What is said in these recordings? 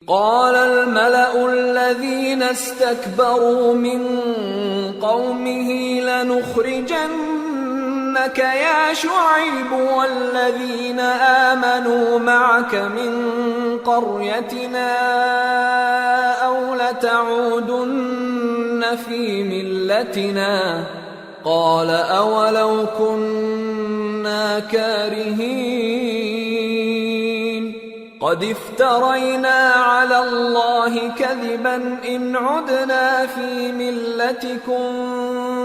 قال الملأ الذين استكبروا من قومه لنخرجنك يا شعيب والذين آمنوا معك من قريتنا أو لتعودن في ملتنا قال أولو كنا كارهين قد افترينا على الله كذبا إن عدنا في ملتكم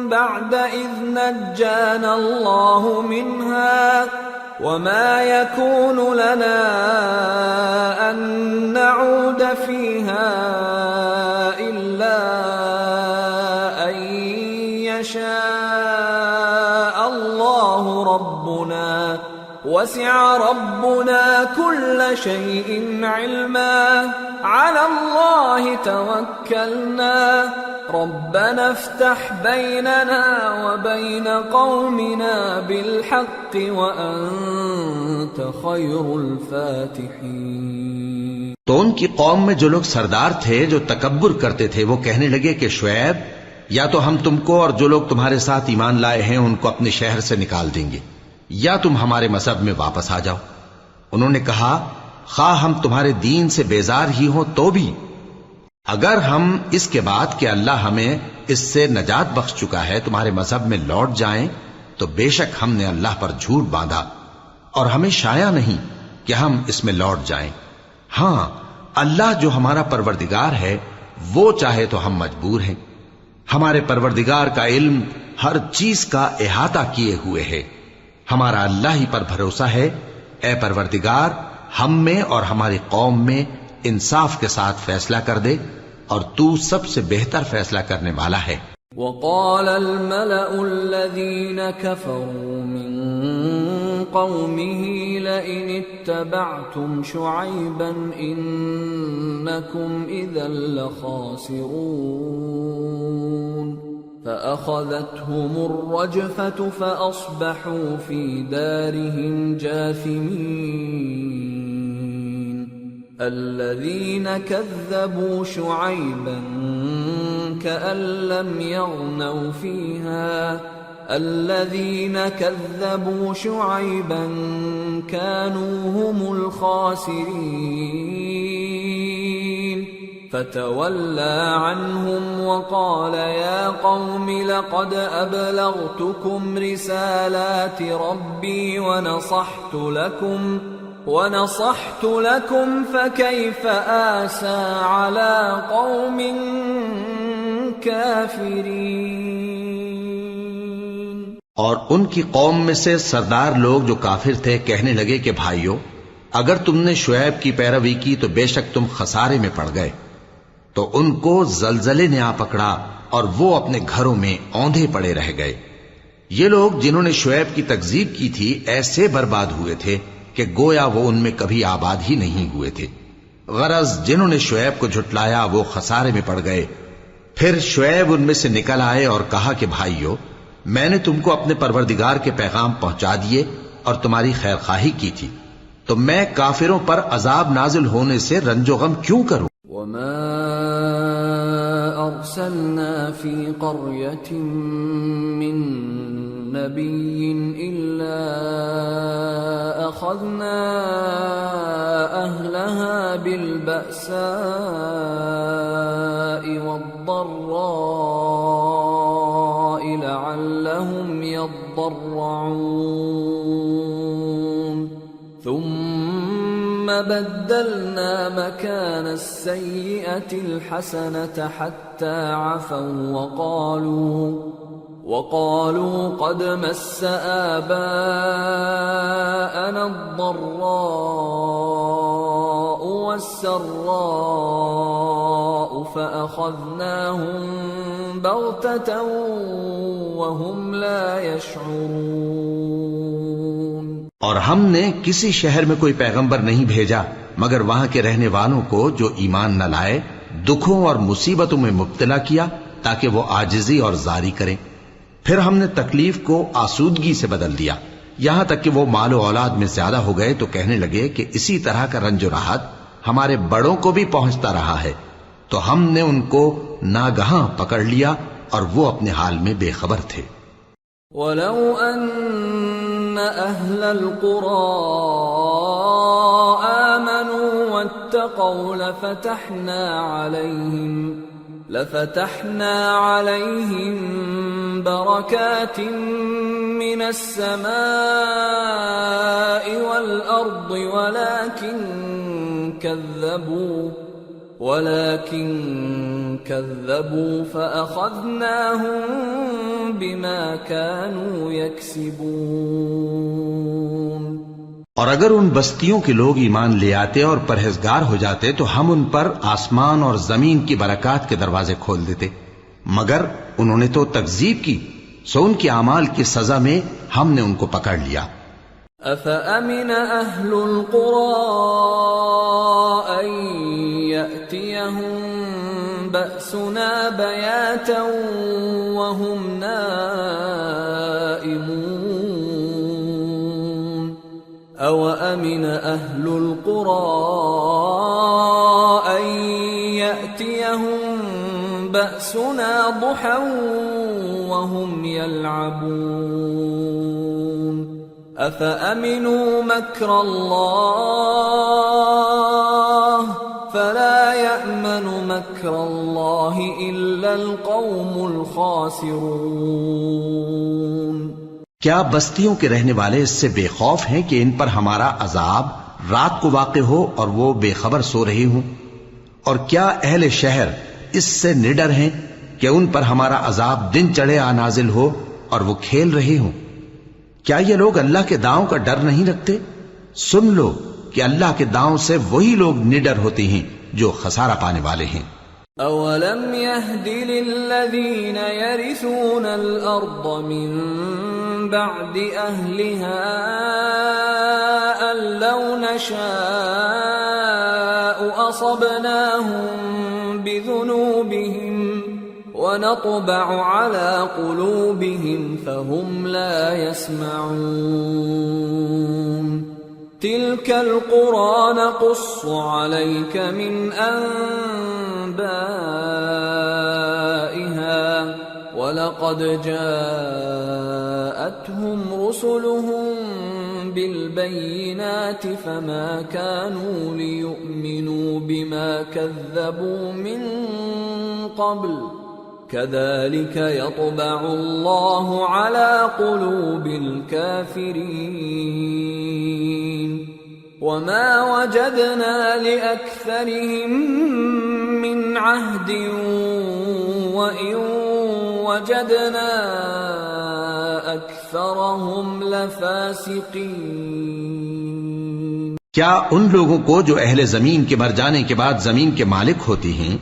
بعد إذ نجانا الله منها وما يكون لنا أن نعود فيها إلا أن يشاء الله ربنا وسع ربنا كل شيء علما على الله توكلنا ربنا افتح بيننا وبين قومنا بالحق وأنت خير الفاتحين. تو ان کی قوم میں جو لوگ سردار تھے جو تکبر کرتے تھے وہ کہنے لگے کہ شعیب یا تو ہم تم کو اور جو لوگ تمہارے ساتھ ایمان لائے ہیں ان کو اپنے شہر سے نکال دیں گے یا تم ہمارے مذہب میں واپس آ جاؤ. انہوں نے کہا خواہ ہم تمہارے دین سے بیزار ہی ہوں تو بھی اگر ہم اس کے بعد کہ اللہ ہمیں اس سے نجات بخش چکا ہے تمہارے مذہب میں لوٹ جائیں تو بے شک ہم نے اللہ پر جھوٹ باندھا اور ہمیں شایع نہیں کہ ہم اس میں لوٹ جائیں. ہاں اللہ جو ہمارا پروردگار ہے وہ چاہے تو ہم مجبور ہیں. ہمارے پروردگار کا علم ہر چیز کا احاطہ کیے ہوئے ہے. ہمارا اللہ ہی پر بھروسہ ہے. اے پروردگار ہم میں اور ہماری قوم میں انصاف کے ساتھ فیصلہ کر دے اور تو سب سے بہتر فیصلہ کرنے والا ہے. وقال الملأ الذين كفروا من قومه لئن اتبعتم شعيبا إنكم إذا لخاسرون فأخذتهم الرجفة فأصبحوا في دارهم جاثمين. الذين كذبوا شعيبا كأن لم يغنوا فيها الذين كذبوا شعيبا كانوا هم الخاسرين فتولى عنهم وقال يا قوم لقد أبلغتكم رسالات ربي ونصحت لكم فكيف آسى على قوم كافرين. اور ان کی قوم میں سے سردار لوگ جو کافر تھے کہنے لگے کہ بھائیو اگر تم نے شعیب کی پیروی کی تو بے شک تم خسارے میں پڑ گئے. تو ان کو زلزلے نے آ پکڑا اور وہ اپنے گھروں میں اوندھے پڑے رہ گئے. یہ لوگ جنہوں نے شعیب کی تکذیب کی تھی ایسے برباد ہوئے تھے کہ گویا وہ ان میں کبھی آباد ہی نہیں ہوئے تھے. غرض جنہوں نے شعیب کو جھٹلایا وہ خسارے میں پڑ گئے. پھر شعیب ان میں سے نکل آئے اور کہا کہ بھائیو میں نے تم کو اپنے پروردگار کے پیغام پہنچا دیے اور تمہاری خیر خواہی کی تھی تو میں کافروں پر عذاب نازل ہونے سے رنج و غم کیوں کروں. وما أرسلنا في قرية من نبي إلا أخذنا أهلها بالبأساء والضراء لعلهم يضرعون ثم بدلنا مكان السيئة الحسنة حتى عفوا وقالوا قد مس آباءنا الضراء والسراء فأخذناهم بغتة وهم لا يشعرون. اور ہم نے کسی شہر میں کوئی پیغمبر نہیں بھیجا مگر وہاں کے رہنے والوں کو جو ایمان نہ لائے دکھوں اور مصیبتوں میں مبتلا کیا تاکہ وہ عاجزی اور زاری کریں. پھر ہم نے تکلیف کو آسودگی سے بدل دیا یہاں تک کہ وہ مال و اولاد میں زیادہ ہو گئے تو کہنے لگے کہ اسی طرح کا رنج و راحت ہمارے بڑوں کو بھی پہنچتا رہا ہے، تو ہم نے ان کو ناگہاں پکڑ لیا اور وہ اپنے حال میں بے خبر تھے۔ وَلَوْ أَنَّ أَهْلَ الْقُرَىٰ آمَنُوا وَاتَّقَوْا لَفَتَحْنَا عَلَيْهِم بَرَكَاتٍ مِّنَ السَّمَاءِ وَالْأَرْضِ ولكن كذبوا فأخذناهم بما كانوا يكسبون۔ اور اگر ان بستیوں کے لوگ ایمان لے آتے اور پرہیزگار ہو جاتے تو ہم ان پر آسمان اور زمین کی برکات کے دروازے کھول دیتے، مگر انہوں نے تو تکذیب کی، سو ان کے اعمال کی سزا میں ہم نے ان کو پکڑ لیا۔ أَفَأَمِنَ أَهْلُ الْقُرَىٰ أَن يَأْتِيَهُم بَأْسُنَا بَيَاتًا وَهُمْ نَائِمُونَ أَوَأَمِنَ أَهْلُ الْقُرَىٰ أَن يَأْتِيَهُم بَأْسُنَا ضُحًى وَهُمْ يَلْعَبُونَ أَفَأَمِنُوا مَكْرَ اللَّهِ فَلَا يَأْمَنُ مَكْرَ اللَّهِ إِلَّا الْقَوْمُ الْخَاسِرُونَ۔ کیا بستیوں کے رہنے والے اس سے بے خوف ہیں کہ ان پر ہمارا عذاب رات کو واقع ہو اور وہ بے خبر سو رہی ہوں؟ اور کیا اہل شہر اس سے نڈر ہیں کہ ان پر ہمارا عذاب دن چڑھے آ نازل ہو اور وہ کھیل رہے ہوں؟ کیا یہ لوگ اللہ کے داؤں کا ڈر نہیں رکھتے؟ سن لو کہ اللہ کے داؤں سے وہی لوگ نڈر ہوتے ہیں جو خسارہ پانے والے ہیں۔ أَوَلَمْ يَهْدِ لِلَّذِينَ يَرِثُونَ الْأَرْضَ مِن بَعْدِ أَهْلِهَا أَن لَّوْ نَشَاءُ أَصَبْنَاهُم بِذُنُوبِهِمْ وَنَطْبَعُ عَلَى قُلُوبِهِمْ فَهُمْ لَا يَسْمَعُونَ تِلْكَ الْقُرَىٰ نَقُصُّ عَلَيْكَ مِنْ أَنبَائِهَا وَلَقَدْ جَاءَتْهُمْ رُسُلُهُم بِالْبَيِّنَاتِ فَمَا كَانُوا لِيُؤْمِنُوا بِمَا كَذَّبُوا مِن قَبْلُ كَذَلِكَ يَطْبَعُ اللَّهُ عَلَى قُلُوبِ الْكَافِرِينَ وَمَا وَجَدْنَا لِأَكْثَرِهِم مِّنْ عَهْدٍ وَإِن وَجَدْنَا أَكْثَرَهُمْ لَفَاسِقِينَ۔ کیا ان لوگوں کو جو اہل زمین کے مر جانے کے بعد زمین کے مالک ہوتے ہیں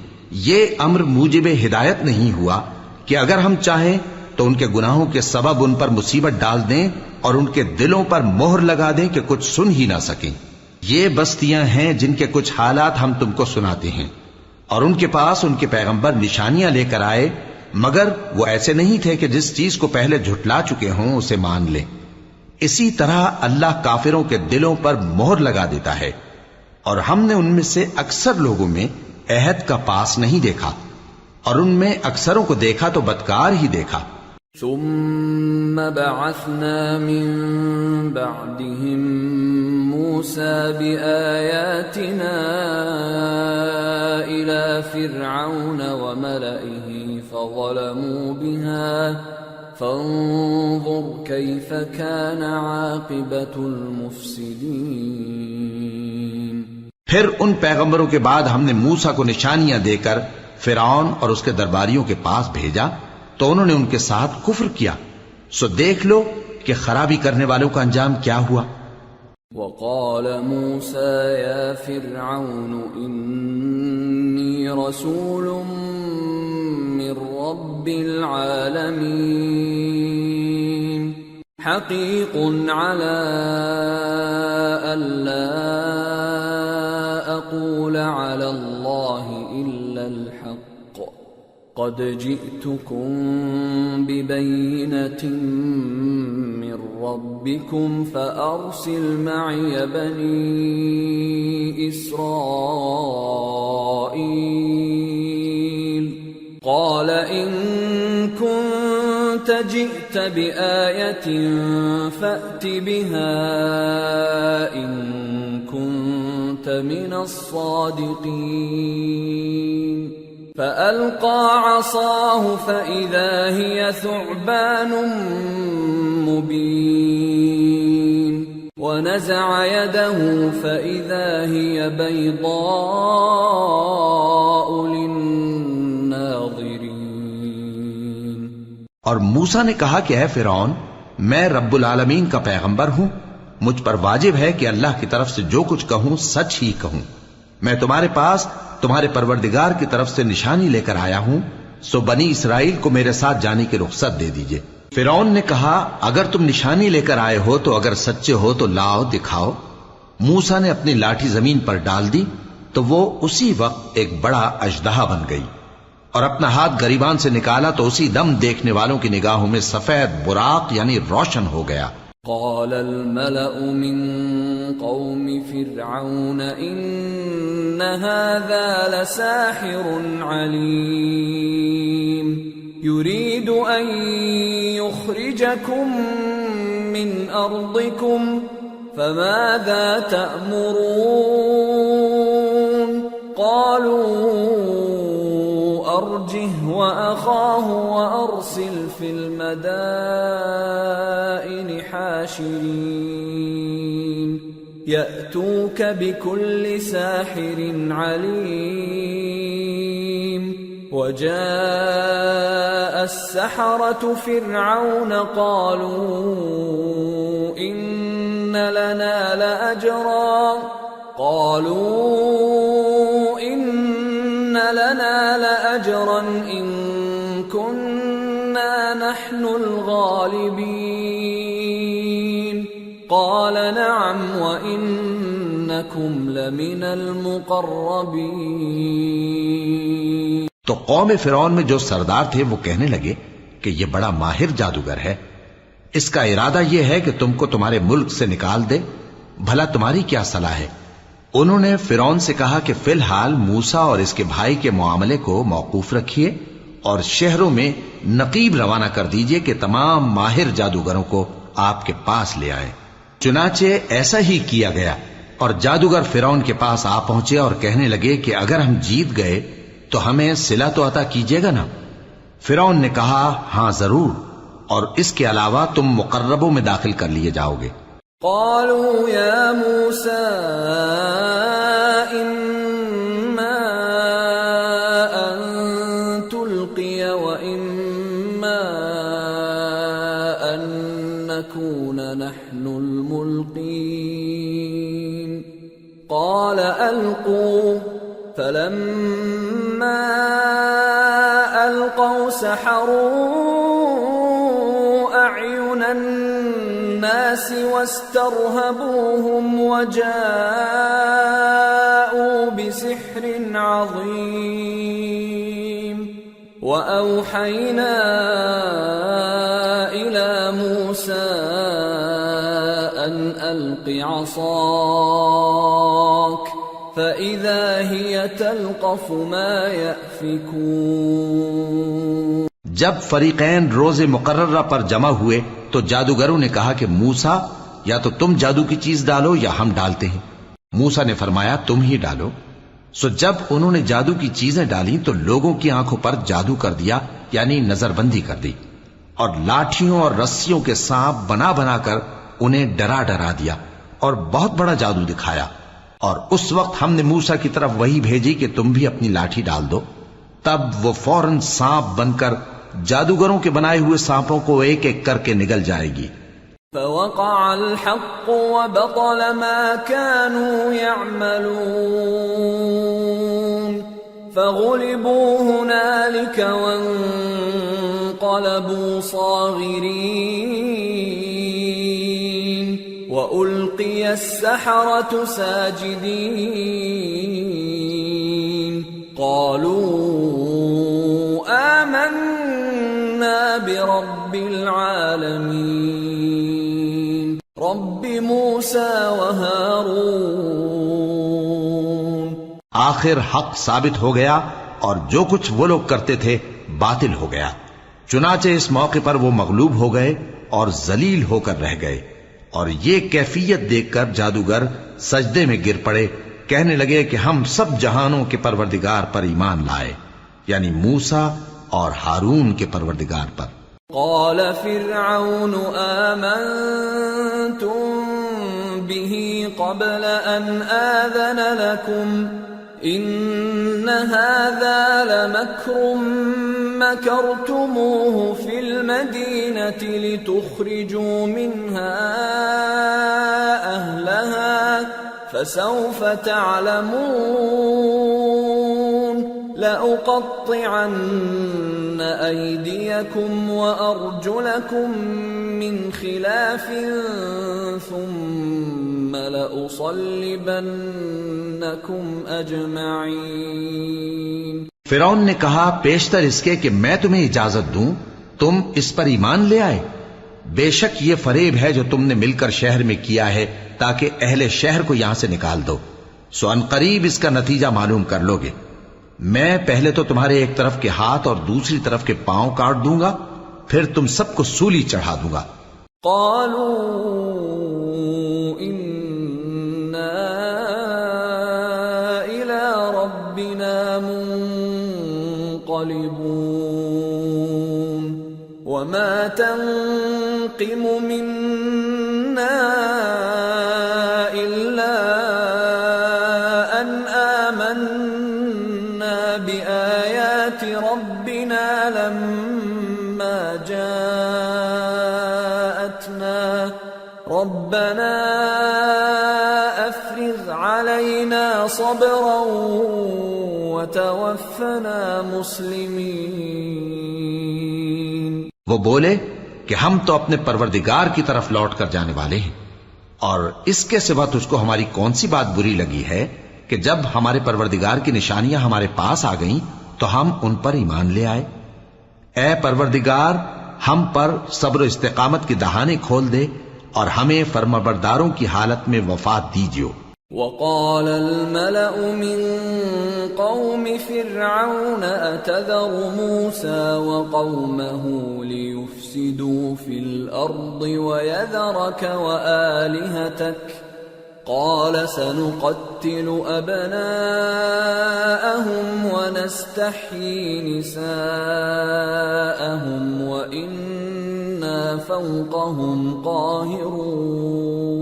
یہ امر موجب ہدایت نہیں ہوا کہ اگر ہم چاہیں تو ان کے گناہوں کے سبب ان پر مصیبت ڈال دیں اور ان کے دلوں پر مہر لگا دیں کہ کچھ سن ہی نہ سکیں؟ یہ بستیاں ہیں جن کے کچھ حالات ہم تم کو سناتے ہیں، اور ان کے پاس ان کے پیغمبر نشانیاں لے کر آئے، مگر وہ ایسے نہیں تھے کہ جس چیز کو پہلے جھٹلا چکے ہوں اسے مان لیں۔ اسی طرح اللہ کافروں کے دلوں پر مہر لگا دیتا ہے، اور ہم نے ان میں سے اکثر لوگوں میں عہد کا پاس نہیں دیکھا، اور ان میں اکثروں کو دیکھا تو بدکار ہی دیکھا۔ ثم بعثنا من بعدهم موسى بآياتنا إلى فرعون وملئه فظلموا بها فانظر كيف كان عاقبة المفسدين۔ پھر ان پیغمبروں کے بعد ہم نے موسیٰ کو نشانیاں دے کر فرعون اور اس کے درباریوں کے پاس بھیجا تو انہوں نے ان کے ساتھ کفر کیا، سو دیکھ لو کہ خرابی کرنے والوں کا انجام کیا ہوا۔ وقال موسى يا فرعون إني رسول من رب العالمين حقيق على ألا أقول على الله إلا الحق قد جئتكم ببينة من ربكم فأرسل معي بني إسرائيل قال إن كنت جئت بآية فأت بها إن كنت من الصادقين فألقى عصاه فإذا هي ثعبان مبين ونزع يده فإذا هي بيضاء للناظرين. اور موسیٰ نے کہا کہ اے فرعون، میں رب العالمین کا پیغمبر ہوں، مجھ پر واجب ہے کہ اللہ کی طرف سے جو کچھ کہوں سچ ہی کہوں. میں تمہارے پاس تمہارے پروردگار کی طرف سے نشانی لے کر آیا ہوں، سو بنی اسرائیل کو میرے ساتھ جانے کی رخصت دے دیجئے. فرعون نے کہا اگر تم نشانی لے کر آئے ہو تو اگر سچے ہو تو لاؤ دکھاؤ. موسیٰ نے اپنی لاٹھی زمین پر ڈال دی تو وہ اسی وقت ایک بڑا اژدہا بن گئی، اور اپنا ہاتھ گریبان سے نکالا تو اسی دم دیکھنے والوں کی نگاہوں میں سفید براق یعنی روشن ہو گیا. قال الملأ من قوم فرعون إن هذا لساحر عليم يريد أن يخرجكم من أرضكم فماذا تأمرون قالوا أرجه وأخاه وأرسل في المدائن حاشرين يأتوك بكل ساحر عليم. وجاء السحرة فرعون قالوا إن لنا لأجرا إن كنا نحن الغالبين قال نعم وإنكم لمن المقربين. تو قوم فرعون میں جو سردار تھے وہ کہنے لگے کہ یہ بڑا ماہر جادوگر ہے، اس کا ارادہ یہ ہے کہ تم کو تمہارے ملک سے نکال دے، بھلا تمہاری کیا صلاح ہے؟ انہوں نے فرعون سے کہا کہ فی الحال موسیٰ اور اس کے بھائی کے معاملے کو موقوف رکھیے اور شہروں میں نقیب روانہ کر دیجئے کہ تمام ماہر جادوگروں کو آپ کے پاس لے آئیں. چنانچہ ایسا ہی کیا گیا، اور جادوگر فرعون کے پاس آ پہنچے اور کہنے لگے کہ اگر ہم جیت گئے تو ہمیں صلہ تو عطا کیجیے گا نا؟ فرعون نے کہا ہاں ضرور، اور اس کے علاوہ تم مقربوں میں داخل کر لیے جاؤ گے. قالوا يا موسى إما أن تلقي وإما أن نكون نحن الملقين قال ألقوا فلما ألقوا سحروا أعين الناس واسترهبوهم وجاءوا بسحر عظيم. وأوحينا إلى موسى أن ألق عصاك فإذا هي تلقف ما يأفكون. جب فریقین روز مقررہ پر جمع ہوئے تو جادوگروں نے کہا کہ موسیٰ یا تو تم جادو کی چیز ڈالو یا ہم ڈالتے ہیں. موسیٰ نے فرمایا تم ہی ڈالو. سو جب انہوں نے جادو کی چیزیں ڈالی تو لوگوں کی آنکھوں پر جادو کر دیا یعنی نظر بندی کر دی، اور لاٹھیوں اور رسیوں کے سانپ بنا بنا کر انہیں ڈرا ڈرا دیا اور بہت بڑا جادو دکھایا. اور اس وقت ہم نے موسیٰ کی طرف وہی بھیجی کہ تم بھی اپنی لاٹھی ڈال دو. تب وہ فوراً سانپ بن کر جادوگروں کے بنائے ہوئے سانپوں کو ایک ایک کر کے نگل جائے گی. فوقع الحق وبطل ما كانوا يعملون فغلبوا هنالك وانقلبوا صاغرين وألقي السحرة ساجدين قالوا العالمين رب موسى وهارون. آخر حق ثابت ہو گیا اور جو کچھ وہ لوگ کرتے تھے باطل ہو گیا. چنانچہ اس موقع پر وہ مغلوب ہو گئے اور ذلیل ہو کر رہ گئے، اور یہ کیفیت دیکھ کر جادوگر سجدے میں گر پڑے، کہنے لگے کہ ہم سب جہانوں کے پروردگار پر ایمان لائے، یعنی موسیٰ اور ہارون کے پروردگار پر. قال فرعون آمنتم به قبل أن آذن لكم إن هذا لمكر مكرتموه في المدينة لتخرجوا منها أهلها فسوف تعلمون. لأقطعن أيديكم وأرجلكم من خلاف ثم لأصلبنكم أجمعين. فرعون نے کہا پیشتر اس کے کہ میں تمہیں اجازت دوں تم اس پر ایمان لے آئے. بے شک یہ فریب ہے جو تم نے مل کر شہر میں کیا ہے تاکہ اہل شہر کو یہاں سے نکال دو، سو ان قریب اس کا نتیجہ معلوم کر لو گے. میں پہلے تو تمہارے ایک طرف کے ہاتھ اور دوسری طرف کے پاؤں کاٹ دوں گا، پھر تم سب کو سولی چڑھا دوں گا. قالوا إنا إلى ربنا منقلبون وما تنقم منا إلا أن آمنا بآيات ربنا لما جاءتنا ربنا أفرغ علينا صبرا وتوفنا مسلمين. وہ بولے کہ ہم تو اپنے پروردگار کی طرف لوٹ کر جانے والے ہیں، اور اس کے سوا تجھ کو ہماری کون سی بات بری لگی ہے کہ جب ہمارے پروردگار کی نشانیاں ہمارے پاس آ گئیں تو ہم ان پر ایمان لے آئے. اے پروردگار ہم پر صبر و استقامت کی دہانے کھول دے اور ہمیں فرمانبرداروں کی حالت میں وفات دیجیو. وقال الملأ من قوم فرعون أتذر موسى وقومه ليفسدوا في الأرض ويذرك وآلهتك قال سنقتل أبناءهم ونستحيي نساءهم وإنا فوقهم قاهرون.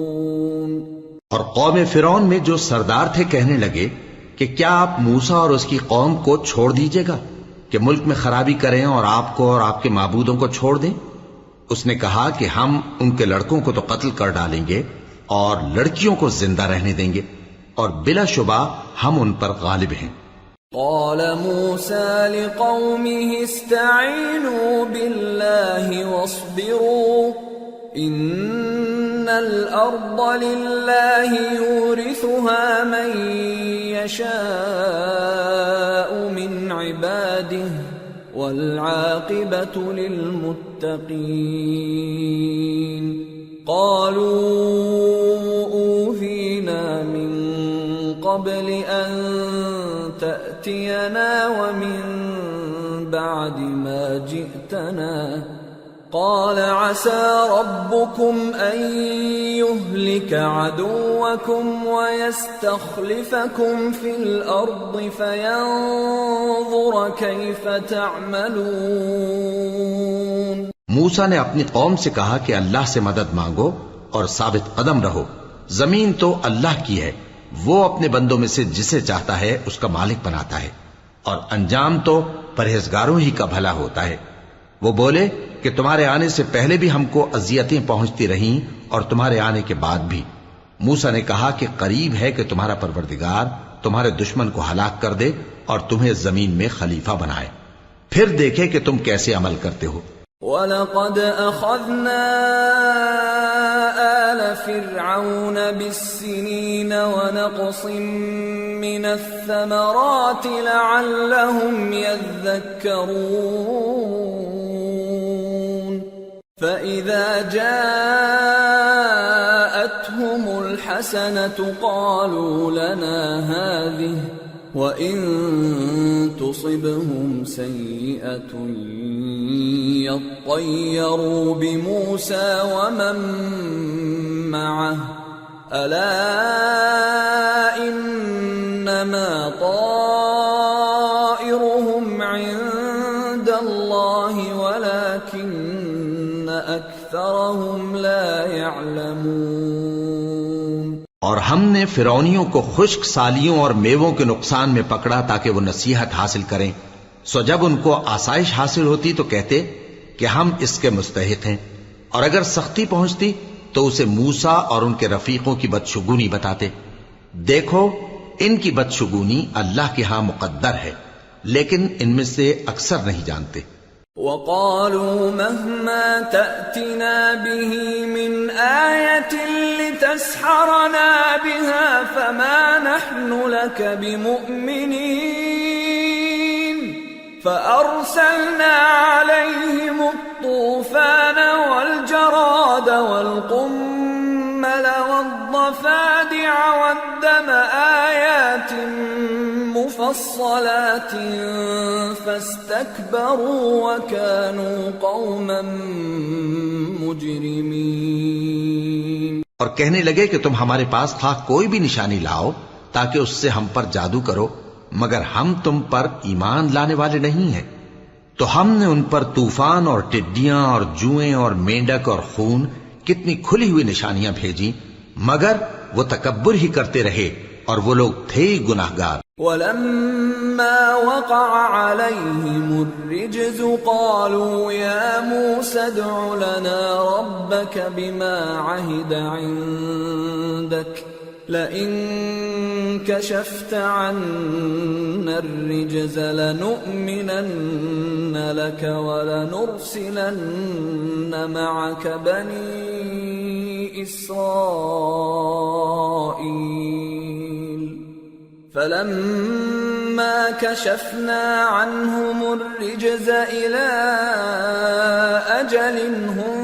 اور قوم فرعون میں جو سردار تھے کہنے لگے کہ کیا آپ موسیٰ اور اس کی قوم کو چھوڑ دیجیے گا کہ ملک میں خرابی کریں اور آپ کو اور آپ کے معبودوں کو چھوڑ دیں؟ اس نے کہا کہ ہم ان کے لڑکوں کو تو قتل کر ڈالیں گے اور لڑکیوں کو زندہ رہنے دیں گے، اور بلا شبہ ہم ان پر غالب ہیں. قال موسى لقومه استعينوا بالله واصبروا إن الأرض لله يورثها من يشاء من عباده والعاقبة للمتقين. قالوا أوذينا من قبل أن تأتينا ومن بعد ما جئتنا قال عسى ربكم أن يهلك عدوكم ويستخلفكم في الأرض فينظر كيف تعملون. موسیٰ نے اپنی قوم سے کہا کہ اللہ سے مدد مانگو اور ثابت قدم رہو. زمین تو اللہ کی ہے، وہ اپنے بندوں میں سے جسے چاہتا ہے اس کا مالک بناتا ہے، اور انجام تو پرہیزگاروں ہی کا بھلا ہوتا ہے. وہ بولے کہ تمہارے آنے سے پہلے بھی ہم کو اذیتیں پہنچتی رہیں اور تمہارے آنے کے بعد بھی. موسیٰ نے کہا کہ قریب ہے کہ تمہارا پروردگار تمہارے دشمن کو ہلاک کر دے اور تمہیں زمین میں خلیفہ بنائے، پھر دیکھے کہ تم کیسے عمل کرتے ہو. وَلَقَدْ أَخَذْنَا آلَ فِرْعَوْنَ بِالسِّنِينَ وَنَقْصٍ مِّنَ الثَّمَرَاتِ لَعَلَّهُمْ يَذَّكَّرُونَ. فَإِذَا جَاءَتْهُمُ الْحَسَنَةُ قَالُوا لَنَا هَذِهِ وَإِن تُصِبْهُمْ سَيِّئَةٌ يَطَّيَّرُوا بِمُوسَى وَمَن مَّعَهُ أَلَا إِنَّمَا طَائِرُهُمْ عِندَ اللَّهِ وَلَكِنَّ أَكْثَرَهُمْ لَا يَعْلَمُونَ۔ اور ہم نے فرعونیوں کو خشک سالیوں اور میووں کے نقصان میں پکڑا تاکہ وہ نصیحت حاصل کریں، سو جب ان کو آسائش حاصل ہوتی تو کہتے کہ ہم اس کے مستحق ہیں، اور اگر سختی پہنچتی تو اسے موسیٰ اور ان کے رفیقوں کی بدشگونی بتاتے۔ دیکھو ان کی بدشگونی اللہ کے ہاں مقدر ہے، لیکن ان میں سے اکثر نہیں جانتے۔ وَقَالُوا مَهْمَا تَأْتِنَا بِهِ مِنْ آيَةٍ لِتَسْحَرَنَا بِهَا فَمَا نَحْنُ لَكَ بِمُؤْمِنِينَ فَأَرْسَلْنَا عَلَيْهِمُ الطُّوفَانَ وَالْجَرَادَ وَالْقُمَّلَ وَالضَّفَادِعَ وَالدَّمَ آيَاتٍ مُفَصَّلَاتٍ فَاسْتَكْبَرُوا وَكَانُوا قَوْمًا مُجْرِمِينَ۔ اور کہنے لگے کہ تم ہمارے پاس خواہ کوئی بھی نشانی لاؤ تاکہ اس سے ہم پر جادو کرو، مگر ہم تم پر ایمان لانے والے نہیں ہیں۔ تو ہم نے ان پر طوفان اور ٹڈیاں اور جوئیں اور مینڈک اور خون کتنی کھلی ہوئی نشانیاں بھیجی، مگر وہ تکبر ہی کرتے رہے اور وہ لوگ تھے گناہگار۔ وَلَمَّا وَقَعَ عَلَيْهِمُ الرِّجْزُ قَالُوا يَا مُوسَى ادْعُ لَنَا رَبَّكَ بِمَا عَهِدَ عِندَكَ لَئِن كَشَفْتَ عَنَّا الرِّجْزَ لَنُؤْمِنَنَّ لَكَ وَلَنُرْسِلَنَّ مَعَكَ بَنِي إِسْرَائِيلَ فَلَمَّا كَشَفْنَا عَنْهُمُ الرِّجْزَ إِلَى أَجَلٍ هُمْ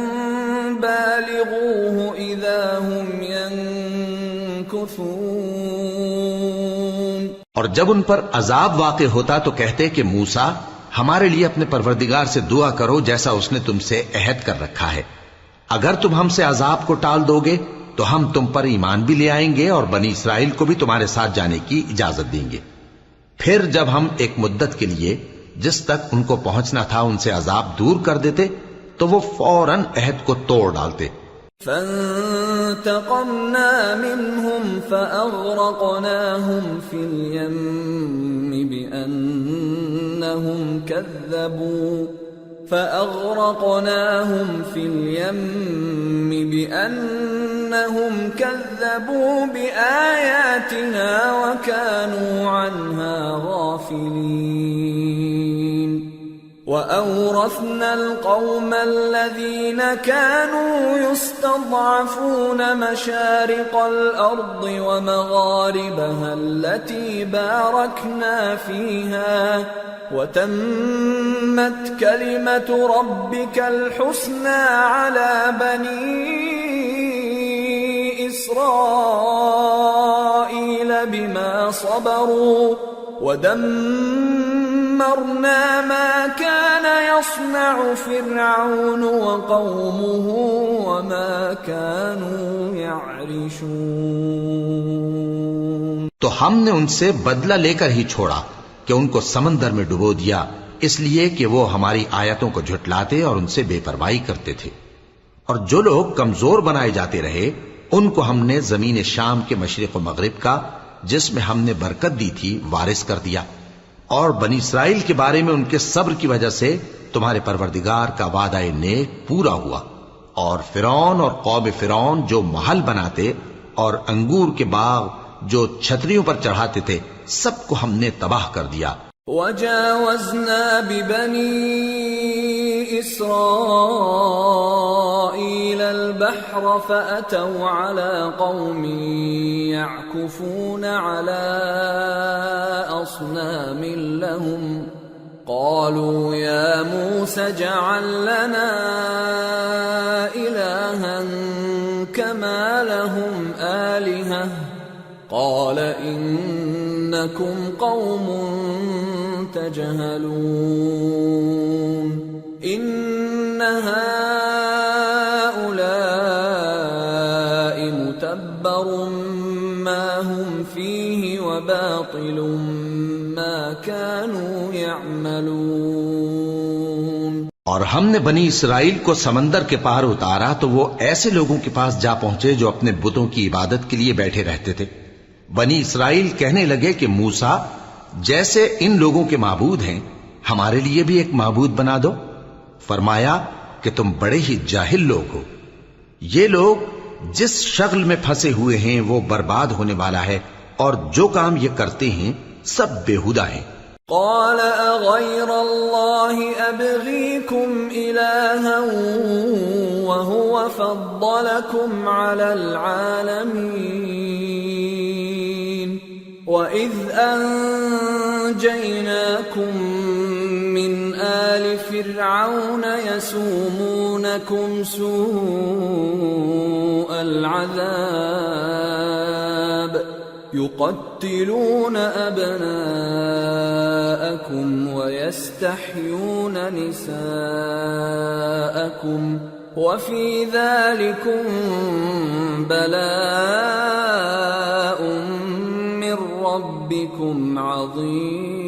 بَالِغُوهُ إِذَا هُمْ يَنكُثُونَ۔ اور جب ان پر عذاب واقع ہوتا تو کہتے کہ موسیٰ ہمارے لیے اپنے پروردگار سے دعا کرو جیسا اس نے تم سے عہد کر رکھا ہے، اگر تم ہم سے عذاب کو ٹال دو گے تو ہم تم پر ایمان بھی لے آئیں گے اور بنی اسرائیل کو بھی تمہارے ساتھ جانے کی اجازت دیں گے۔ پھر جب ہم ایک مدت کے لیے جس تک ان کو پہنچنا تھا ان سے عذاب دور کر دیتے تو وہ فوراً عہد کو توڑ ڈالتے۔ فَانْتَقَمْنَا مِنْهُمْ فَأَغْرَقْنَاهُمْ فِي الْيَمِّ بِأَنَّهُمْ كَذَّبُوا بِآيَاتِنَا وَكَانُوا عَنْهَا غَافِلِينَ۔ وَأَوْرَثْنَا الْقَوْمَ الَّذِينَ كَانُوا يُسْتَضْعَفُونَ مَشَارِقَ الْأَرْضِ وَمَغَارِبَهَا الَّتِي بَارَكْنَا فِيهَا وَتَمَّتْ كَلِمَةُ رَبِّكَ الْحُسْنَى عَلَى بَنِي إِسْرَائِيلَ بِمَا صَبَرُوا وَدَمَّرْنَا مَا كَانَ يَصْنَعُ فِرْعَوْنُ وَقَوْمُهُ وَمَا كَانُوا يَعْرِشُونَ۔ تو ہم نے ان سے بدلہ لے کر ہی چھوڑا کہ ان کو سمندر میں ڈبو دیا، اس لیے کہ وہ ہماری آیتوں کو جھٹلاتے اور ان سے بے پرواہی کرتے تھے۔ اور جو لوگ کمزور بنائے جاتے رہے ان کو ہم نے زمین شام کے مشرق و مغرب کا جس میں ہم نے برکت دی تھی وارث کر دیا، اور بنی اسرائیل کے بارے میں ان کے صبر کی وجہ سے تمہارے پروردگار کا وعدہ نیک پورا ہوا۔ اور فرعون اور قوم فرعون جو محل بناتے اور انگور کے باغ جو چھتریوں پر چڑھاتے تھے سب کو ہم نے تباہ کر دیا۔ وَجَاوَزْنَا بِبَنِي إِسْرَائِيلَ الْبَحْرَ فَأَتَوْا عَلَى قَوْمٍ يَعْكُفُونَ عَلَى أَصْنَامٍ لَهُمْ قالوا يا موسى اجعل لنا إلها كما لهم آلهة قال إنكم قوم تجهلون إن هؤلاء متبر ما هم فيه وباطل ما كانوا يعملون۔ اور ہم نے بنی اسرائیل کو سمندر کے پار اتارا تو وہ ایسے لوگوں کے پاس جا پہنچے جو اپنے بتوں کی عبادت کے لیے بیٹھے رہتے تھے۔ بنی اسرائیل کہنے لگے کہ موسیٰ، جیسے ان لوگوں کے معبود ہیں ہمارے لیے بھی ایک معبود بنا دو۔ فرمایا کہ تم بڑے ہی جاہل لوگ ہو، یہ لوگ جس شغل میں پھنسے ہوئے ہیں وہ برباد ہونے والا ہے، اور جو کام یہ کرتے ہیں سب بےہودہ ہیں۔ قال اغير الله ابغيكم الها وهو فضلكم على العالمين واذ انجيناكم من آل فرعون يسومونكم سوء العذاب يقتلون أبناءكم ويستحيون نساءكم وفي ذلكم بلاء من ربكم عظيم۔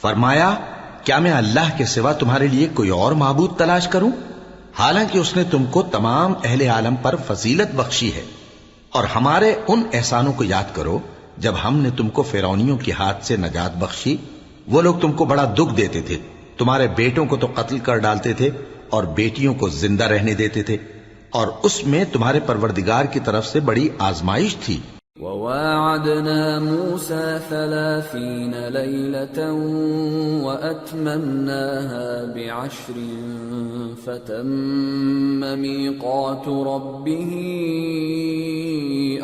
فرمایا کیا میں اللہ کے سوا تمہارے لیے کوئی اور معبود تلاش کروں، حالانکہ اس نے تم کو تمام اہل عالم پر فضیلت بخشی ہے۔ اور ہمارے ان احسانوں کو یاد کرو جب ہم نے تم کو فرعونیوں کے ہاتھ سے نجات بخشی۔ وہ لوگ تم کو بڑا دکھ دیتے تھے، تمہارے بیٹوں کو تو قتل کر ڈالتے تھے اور بیٹیوں کو زندہ رہنے دیتے تھے، اور اس میں تمہارے پروردگار کی طرف سے بڑی آزمائش تھی۔ وواعدنا موسى 30 ليلة وأتممناها ب10 فتم ميقات ربه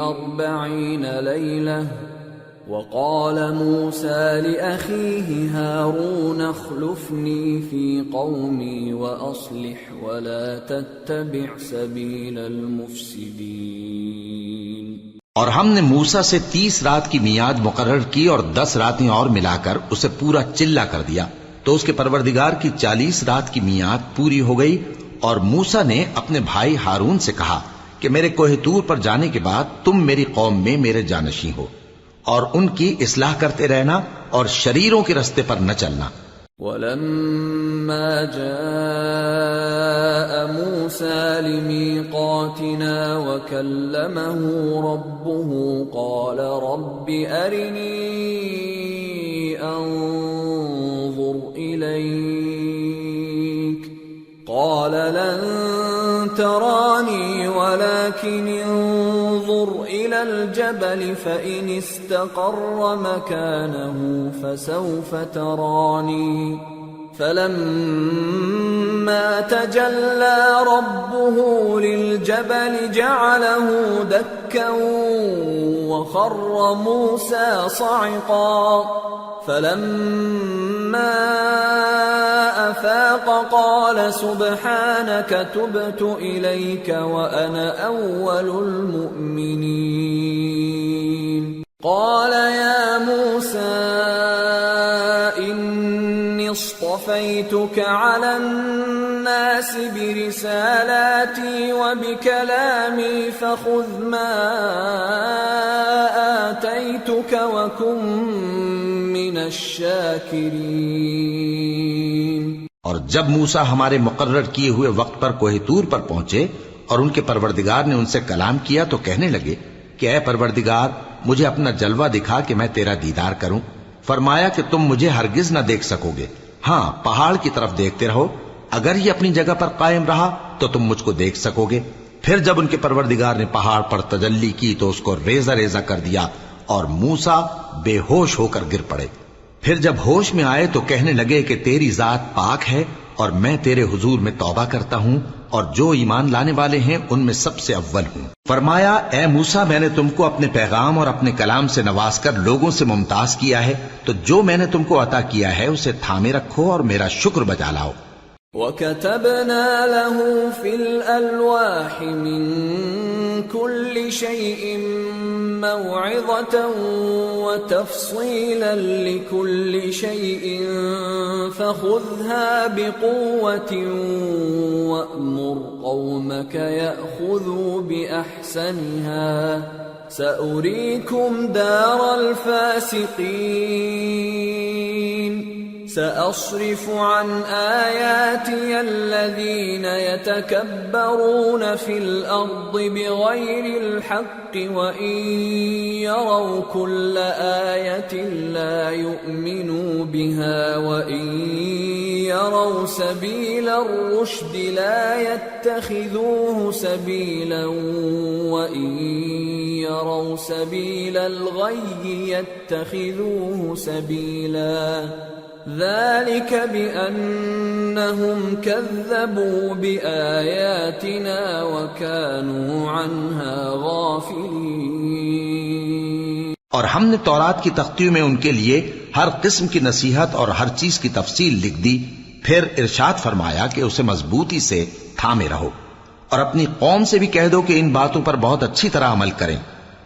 40 ليلة وقال موسى لأخيه هارون اخلفني في قومي وأصلح ولا تتبع سبيل المفسدين۔ اور ہم نے موسیٰ سے 30 رات کی میعاد مقرر کی اور 10 راتیں اور ملا کر اسے پورا چلہ کر دیا، تو اس کے پروردگار کی 40 رات کی میعاد پوری ہو گئی۔ اور موسیٰ نے اپنے بھائی ہارون سے کہا کہ میرے کوہ طور پر جانے کے بعد تم میری قوم میں میرے جانشین ہو، اور ان کی اصلاح کرتے رہنا اور شریروں کے رستے پر نہ چلنا۔ وَلَمَّا جَاءَ مُوسَى لِمِيقَاتِنَا وَكَلَّمَهُ رَبُّهُ قَالَ رَبِّ أَرِنِي أَنظُرْ إِلَيْكَ قَالَ لَن تَرَانِي وَلَكِنِ انظُرْ إِلَى الْجَبَلِ فَإِنِ اسْتَقَرَّ مَكَانَهُ فَسَوْفَ تَرَانِي فَلَمَّا تَجَلَّى رَبُّهُ لِلْجَبَلِ جَعَلَهُ دَكًّا وَخَرَّ مُوسَى صَعِقًا فَلَمَّا أَفَاقَ قَالَ سُبْحَانَكَ تُبْتُ إِلَيْكَ وَأَنَا أَوَّلُ الْمُؤْمِنِينَ۔ قَالَ يَا مُوسَى إِنِّي اصْطَفَيْتُكَ عَلَى النَّاسِ بِرِسَالَاتِي وَبِكَلَامِي فَخُذْ مَا آتَيْتُكَ وَكُن مِّنَ الشَّاكِرِينَ۔ اور جب موسیٰ ہمارے مقرر کیے ہوئے وقت پر کوہ طور پر پہنچے اور ان کے پروردگار نے ان سے کلام کیا تو کہنے لگے کہ اے پروردگار مجھے اپنا جلوہ دکھا کہ میں تیرا دیدار کروں۔ فرمایا کہ تم مجھے ہرگز نہ دیکھ سکو گے، ہاں پہاڑ کی طرف دیکھتے رہو، اگر یہ اپنی جگہ پر قائم رہا تو تم مجھ کو دیکھ سکو گے۔ پھر جب ان کے پروردگار نے پہاڑ پر تجلی کی تو اس کو ریزہ ریزہ کر دیا اور موسیٰ بے ہوش ہو کر گر پڑے۔ پھر جب ہوش میں آئے تو کہنے لگے کہ تیری ذات پاک ہے اور میں تیرے حضور میں توبہ کرتا ہوں اور جو ایمان لانے والے ہیں ان میں سب سے اول ہوں۔ فرمایا اے موسیٰ، میں نے تم کو اپنے پیغام اور اپنے کلام سے نواز کر لوگوں سے ممتاز کیا ہے، تو جو میں نے تم کو عطا کیا ہے اسے تھامے رکھو اور میرا شکر بجا لاؤ۔ وَكَتَبْنَا لَهُ فِي الْأَلْوَاحِ مِنْ كُلِّ شَيْءٍ مَوْعِظَةً وَتَفْصِيلًا لِكُلِّ شَيْءٍ فَخُذْهَا بِقُوَّةٍ وَأْمُرْ قَوْمَكَ يَأْخُذُوا بِأَحْسَنِهَا سَأُرِيكُمْ دَارَ الْفَاسِقِينَ سأصرف عن آياتي الذين يتكبرون في الأرض بغير الحق وإن يروا كل آية لا يؤمنوا بها وإن يروا سبيل الرشد لا يتخذوه سبيلا وإن يروا سبيل الغي يتخذوه سبيلا ذلك بأنهم كذبوا بآياتنا وكانوا عنها غافلين۔ اور ہم نے تورات کی تختیوں میں ان کے لیے ہر قسم کی نصیحت اور ہر چیز کی تفصیل لکھ دی، پھر ارشاد فرمایا کہ اسے مضبوطی سے تھامے رہو اور اپنی قوم سے بھی کہہ دو کہ ان باتوں پر بہت اچھی طرح عمل کریں۔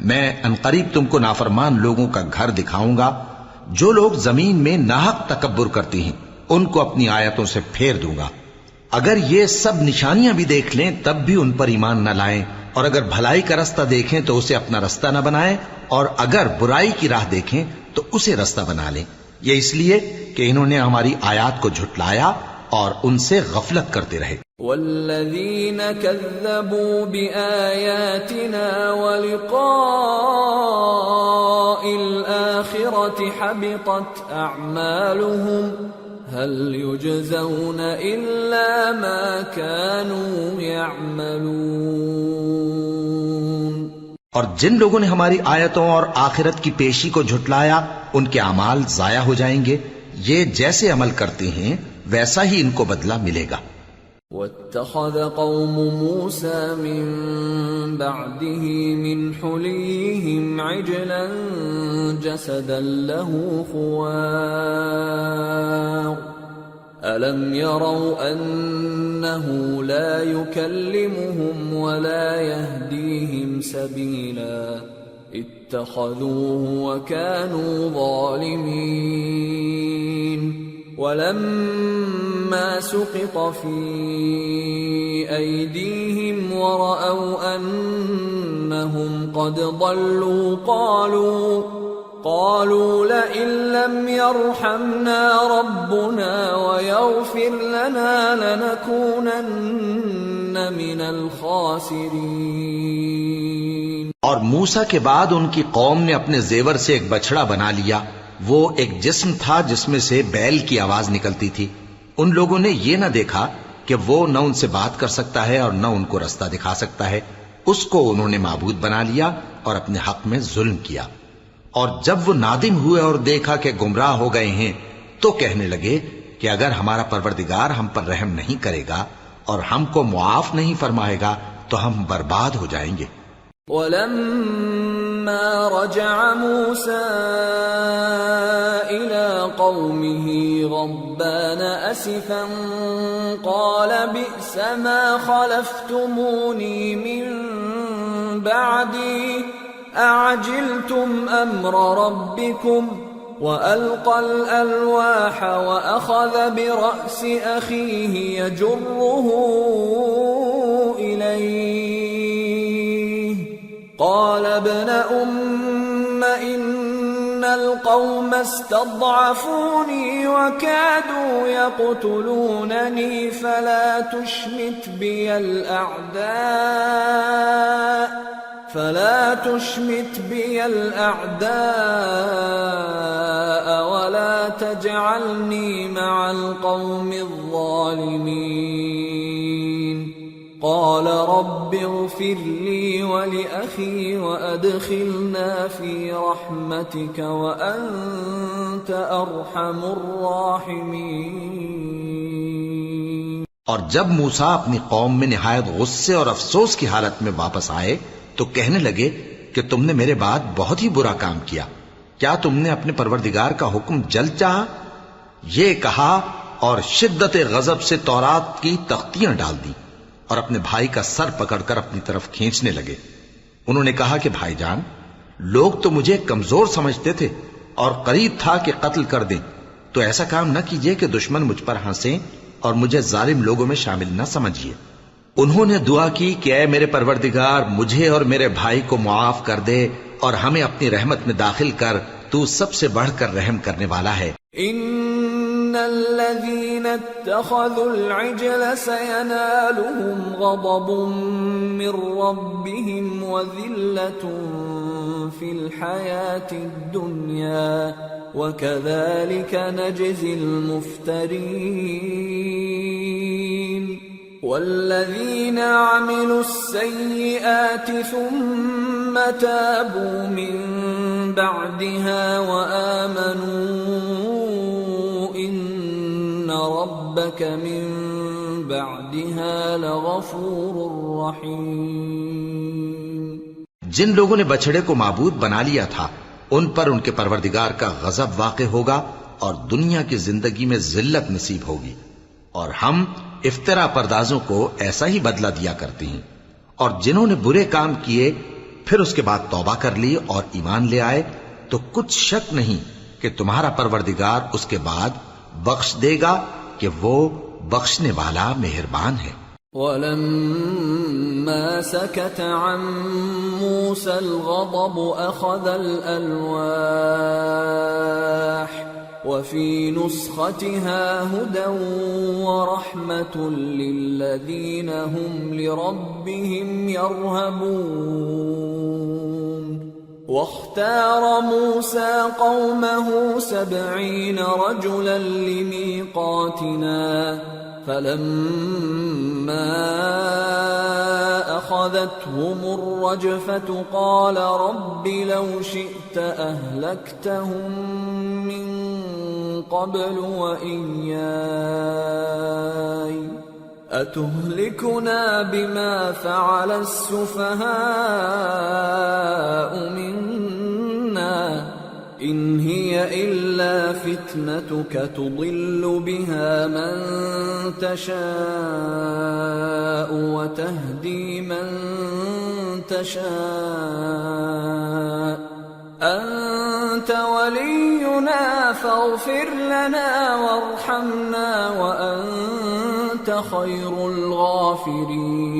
میں عنقریب تم کو نافرمان لوگوں کا گھر دکھاؤں گا۔ جو لوگ زمین میں ناحق تکبر کرتی ہیں ان کو اپنی آیتوں سے پھیر دوں گا۔ اگر یہ سب نشانیاں بھی دیکھ لیں تب بھی ان پر ایمان نہ لائیں، اور اگر بھلائی کا رستہ دیکھیں تو اسے اپنا رستہ نہ بنائیں، اور اگر برائی کی راہ دیکھیں تو اسے رستہ بنا لیں۔ یہ اس لیے کہ انہوں نے ہماری آیات کو جھٹلایا اور ان سے غفلت کرتے رہے۔ والذین کذبوا بآیاتنا ولقاء الآخرة حبطت اعمالهم هل يجزون الا ما كانوا يعملون۔ اور جن لوگوں نے ہماری آیتوں اور آخرت کی پیشی کو جھٹلایا ان کے اعمال ضائع ہو جائیں گے، یہ جیسے عمل کرتے ہیں ویسا ہی ان کو بدلہ ملے گا۔ وَاتَّخَذَ قَوْمُ مُوسَى مِن بَعْدِهِ مِنْ حُلِيِّهِمْ عِجْلًا جَسَدًا لَهُ خُوَارٌ أَلَمْ يَرَوْا أَنَّهُ لَا يُكَلِّمُهُمْ وَلَا يَهْدِيهِمْ سَبِيلًا اتَّخَذُوهُ وَكَانُوا ظَالِمِينَ۔ وَلَمَّا سُقِطَ فِي أَيْدِيهِمْ وَرَأَوْا أَنَّهُمْ قَدْ ضَلُّوا قَالُوا لَئِن لَّمْ يَرْحَمْنَا رَبُّنَا وَيَغْفِرْ لَنَا لَنَكُونَنَّ مِنَ الْخَاسِرِينَ۔ اور موسیٰ کے بعد ان کی قوم نے اپنے زیور سے ایک بچڑا بنا لیا، وہ ایک جسم تھا جس میں سے بیل کی آواز نکلتی تھی۔ ان لوگوں نے یہ نہ دیکھا کہ وہ نہ ان سے بات کر سکتا ہے اور نہ ان کو رستہ دکھا سکتا ہے، اس کو انہوں نے معبود بنا لیا اور اپنے حق میں ظلم کیا۔ اور جب وہ نادم ہوئے اور دیکھا کہ گمراہ ہو گئے ہیں تو کہنے لگے کہ اگر ہمارا پروردگار ہم پر رحم نہیں کرے گا اور ہم کو معاف نہیں فرمائے گا تو ہم برباد ہو جائیں گے۔ وَلَمَّا رَجَعَ مُوسَى إِلَى قَوْمِهِ غَضْبَانَ أَسِفًا قَالَ بِئْسَ مَا خَلَفْتُمُونِي مِن بَعْدِي أَعَجِلْتُمْ أَمْرَ رَبِّكُمْ وَأَلْقَى الْأَلْوَاحَ وَأَخَذَ بِرَأْسِ أَخِيهِ يَجُرُّهُ إِلَيْهِ قال ابن أم إن القوم استضعفوني وكادوا يقتلونني فلا تشمت بي الأعداء ولا تجعلني مع القوم الظالمين۔ قال رب اغفر لي ولأخي وأدخلنا في رحمتك وأنت أرحم الراحمين۔ اور جب موسیٰ اپنی قوم میں نہایت غصے اور افسوس کی حالت میں واپس آئے تو کہنے لگے کہ تم نے میرے بعد بہت ہی برا کام کیا، کیا تم نے اپنے پروردگار کا حکم جلد چاہا؟ یہ کہا اور شدت غضب سے تورات کی تختیاں ڈال دی اور اپنے بھائی کا سر پکڑ کر اپنی طرف کھینچنے لگے۔ انہوں نے کہا کہ بھائی جان، لوگ تو مجھے کمزور سمجھتے تھے اور قریب تھا کہ قتل کر دیں، تو ایسا کام نہ کیجیے کہ دشمن مجھ پر ہنسیں اور مجھے ظالم لوگوں میں شامل نہ سمجھیے۔ انہوں نے دعا کی کہ اے میرے پروردگار، مجھے اور میرے بھائی کو معاف کر دے اور ہمیں اپنی رحمت میں داخل کر، تو سب سے بڑھ کر رحم کرنے والا ہے۔ ان الذين اتخذوا العجل سينالهم غضب من ربهم وذلة في الحياة الدنيا وكذلك نجزي المفترين والذين عملوا السيئات ثم تابوا من بعدها وآمنوا إن ربك من بعدها لغفور رحيم۔ جن لوگوں نے بچڑے کو معبود بنا لیا تھا ان پر ان کے پروردگار کا غضب واقع ہوگا اور دنیا کی زندگی میں ذلت نصیب ہوگی، اور ہم افترا پردازوں کو ایسا ہی بدلہ دیا کرتے ہیں۔ اور جنہوں نے برے کام کیے پھر اس کے بعد توبہ کر لی اور ایمان لے آئے تو کچھ شک نہیں کہ تمہارا پروردگار اس کے بعد بخش دے گا کہ وہ بخشنے والا مہربان ہے۔ وَلَمَّا سَكَتَ عَن مُوسَى الْغَضَبُ أَخَذَ الْأَلْوَاحَ وَفِي نُسْخَتِهَا هُدًى وَرَحْمَةٌ لِّلَّذِينَ هُمْ لِرَبِّهِمْ يَرْهَبُونَ واختار موسى قومه 70 رجلا لميقاتنا فلما أخذتهم الرجفة قال رب لو شئت أهلكتهم من قبل وإياي أتهلكنا بما فعل السفهاء منا إن هي إلا فتنتك تضل بها من تشاء وتهدي من تشاء أنت ولينا فاغفر لنا وارحمنا وأنت خير الغافرين۔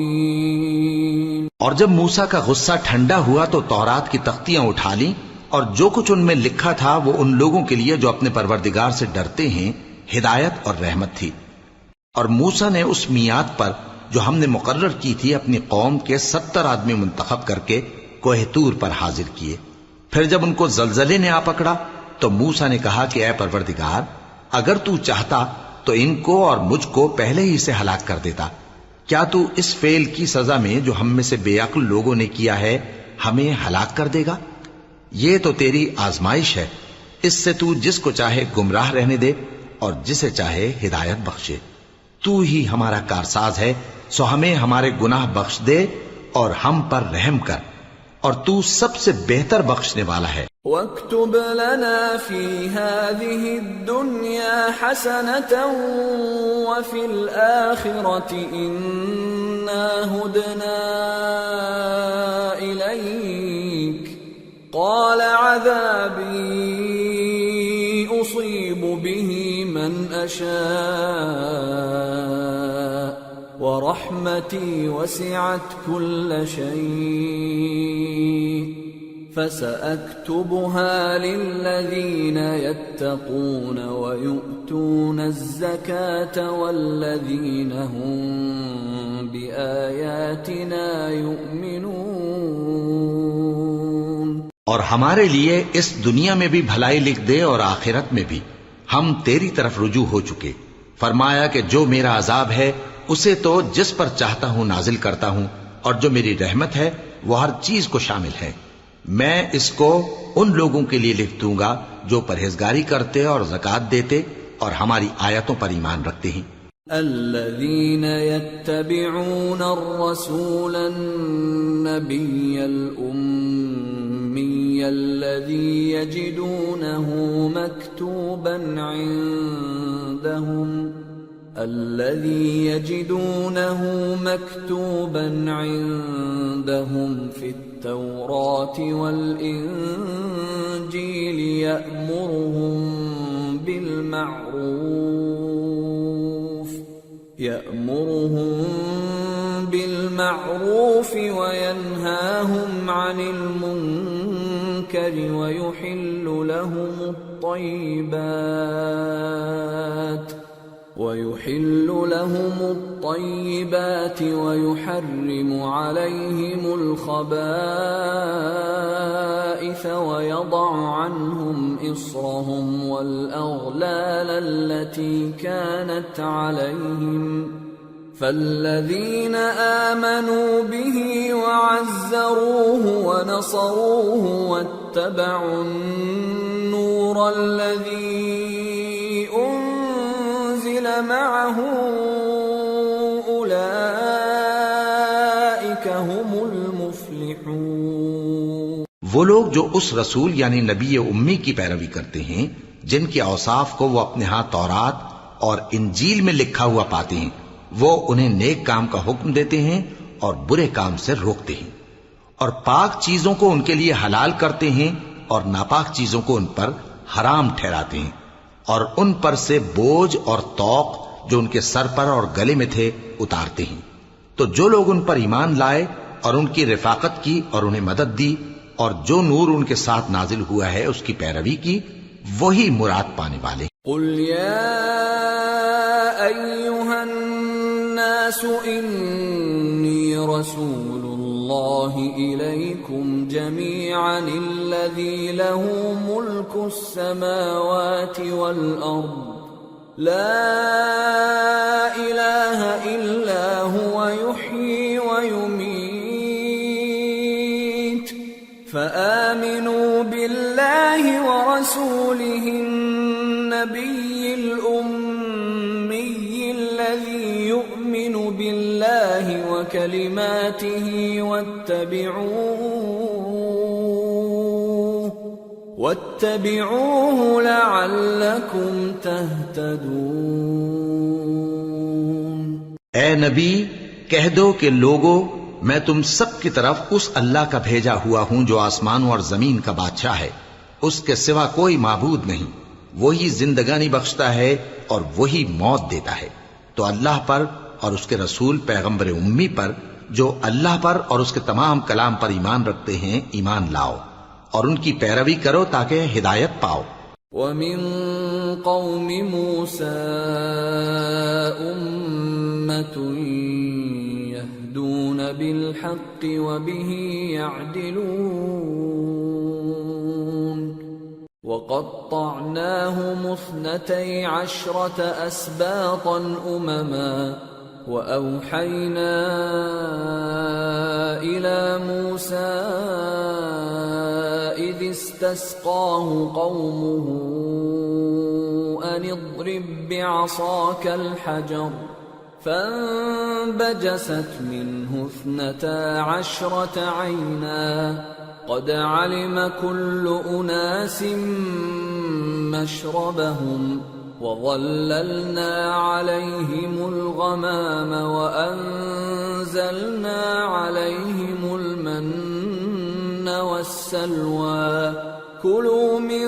اور جب موسیٰ کا غصہ ٹھنڈا ہوا تو تورات کی تختیاں اٹھا لیں اور جو کچھ ان میں لکھا تھا وہ ان لوگوں کے لیے جو اپنے پروردگار سے ڈرتے ہیں ہدایت اور رحمت تھی۔ اور موسیٰ نے اس میعاد پر جو ہم نے مقرر کی تھی اپنی قوم کے 70 آدمی منتخب کر کے کوہ طور پر حاضر کیے۔ پھر جب ان کو زلزلے نے آ پکڑا تو موسیٰ نے کہا کہ اے پروردگار اگر تو چاہتا تو ان کو اور مجھ کو پہلے ہی سے ہلاک کر دیتا، کیا تو اس فعل کی سزا میں جو ہم میں سے بے عقل لوگوں نے کیا ہے ہمیں ہلاک کر دے گا؟ یہ تو تیری آزمائش ہے، اس سے تو جس کو چاہے گمراہ رہنے دے اور جسے چاہے ہدایت بخشے۔ تو ہی ہمارا کارساز ہے، سو ہمیں ہمارے گناہ بخش دے اور ہم پر رحم کر، اور تو سب سے بہتر بخشنے والا ہے۔ وَاكْتُبْ لَنَا فِي هَذِهِ الدُّنْيَا حَسَنَةً وَفِي الْآخِرَةِ إِنَّا هُدْنَا إِلَيْكَ قَالَ عَذَابِي أُصِيبُ بِهِ مَنْ أَشَاءُ وَرَحْمَتِي وَسِعَتْ كُلَّ شَيْءٍ فَسَأَكْتُبُهَا لِلَّذِينَ يَتَّقُونَ وَيُؤْتُونَ الزَّكَاةَ وَالَّذِينَ هُمْ بِآيَاتِنَا يُؤْمِنُونَ۔ اور ہمارے لیے اس دنیا میں بھی بھلائی لکھ دے اور آخرت میں بھی، ہم تیری طرف رجوع ہو چکے۔ فرمایا کہ جو میرا عذاب ہے اسے تو جس پر چاہتا ہوں نازل کرتا ہوں، اور جو میری رحمت ہے وہ ہر چیز کو شامل ہے۔ میں اس کو ان لوگوں کے لیے لکھ دوں گا جو پرہیزگاری کرتے اور زکوٰۃ دیتے اور ہماری آیتوں پر ایمان رکھتے ہیں۔ الذين يتبعون الرسول النبي الأمي الذي يجدونه مكتوبا عندهم في التوراة والإنجيل يأمرهم بالمعروف وينهاهم عن المنكر ويحل لهم الطيبات ويحرم عليهم الخبائث ويضع عنهم إصرهم والأغلال التي كانت عليهم فالذين آمنوا به وعزروه ونصروه واتبعوا النور الذي أنزل معه أولئك هم المفلحون۔ وہ لوگ جو اس رسول یعنی نبی امی کی پیروی کرتے ہیں جن کے اوصاف کو وہ اپنے ہاں تورات اور انجیل میں لکھا ہوا پاتے ہیں، وہ انہیں نیک کام کا حکم دیتے ہیں اور برے کام سے روکتے ہیں، اور پاک چیزوں کو ان کے لیے حلال کرتے ہیں اور ناپاک چیزوں کو ان پر حرام ٹھہراتے ہیں، اور ان پر سے بوجھ اور طوق جو ان کے سر پر اور گلے میں تھے اتارتے ہیں۔ تو جو لوگ ان پر ایمان لائے اور ان کی رفاقت کی اور انہیں مدد دی اور جو نور ان کے ساتھ نازل ہوا ہے اس کی پیروی کی، وہی مراد پانے والے۔ قل یا ایھا الناس انی رسول اللہ الیکم جمیعا الذی له ملک السماوات والارض لا الہ الا هو یحیی ویمیت فآمنوا باللہ ورسولہ النبی الأمی الذی یؤمن باللہ وکلماتہ واتبعوه لعلکم تہتدون۔ اے نبی کہہ دو کہ لوگو میں تم سب کی طرف اس اللہ کا بھیجا ہوا ہوں جو آسمانوں اور زمین کا بادشاہ ہے، اس کے سوا کوئی معبود نہیں، وہی زندگانی بخشتا ہے اور وہی موت دیتا ہے، تو اللہ پر اور اس کے رسول پیغمبر امی پر جو اللہ پر اور اس کے تمام کلام پر ایمان رکھتے ہیں ایمان لاؤ اور ان کی پیروی کرو تاکہ ہدایت پاؤ۔ وَمِن قَوْمِ مُوسَىٰ أُمَّةٌ يَهْدُونَ بِالْحَقِّ وَبِهِ يَعْدِلُونَ وَقَطَّعْنَاهُمُ 12 أَسْبَاطًا أُمَمًا وَأَوْحَيْنَا إِلَى مُوسَىٰ إِذِ اسْتَسْقَاهُ قَوْمُهُ أَنِ اضْرِب بِّعَصَاكَ الْحَجَرَ فَانبَجَسَتْ مِنْهُ 12 عَيْنًا قَدْ عَلِمَ كُلُّ أُنَاسٍ مَّشْرَبَهُمْ وَظَلَّلْنَا عَلَيْهِمُ الْغَمَامَ وَأَنزَلْنَا عَلَيْهِمُ الْمَنَّ وَالسَّلْوَىٰ كُلُوا مِن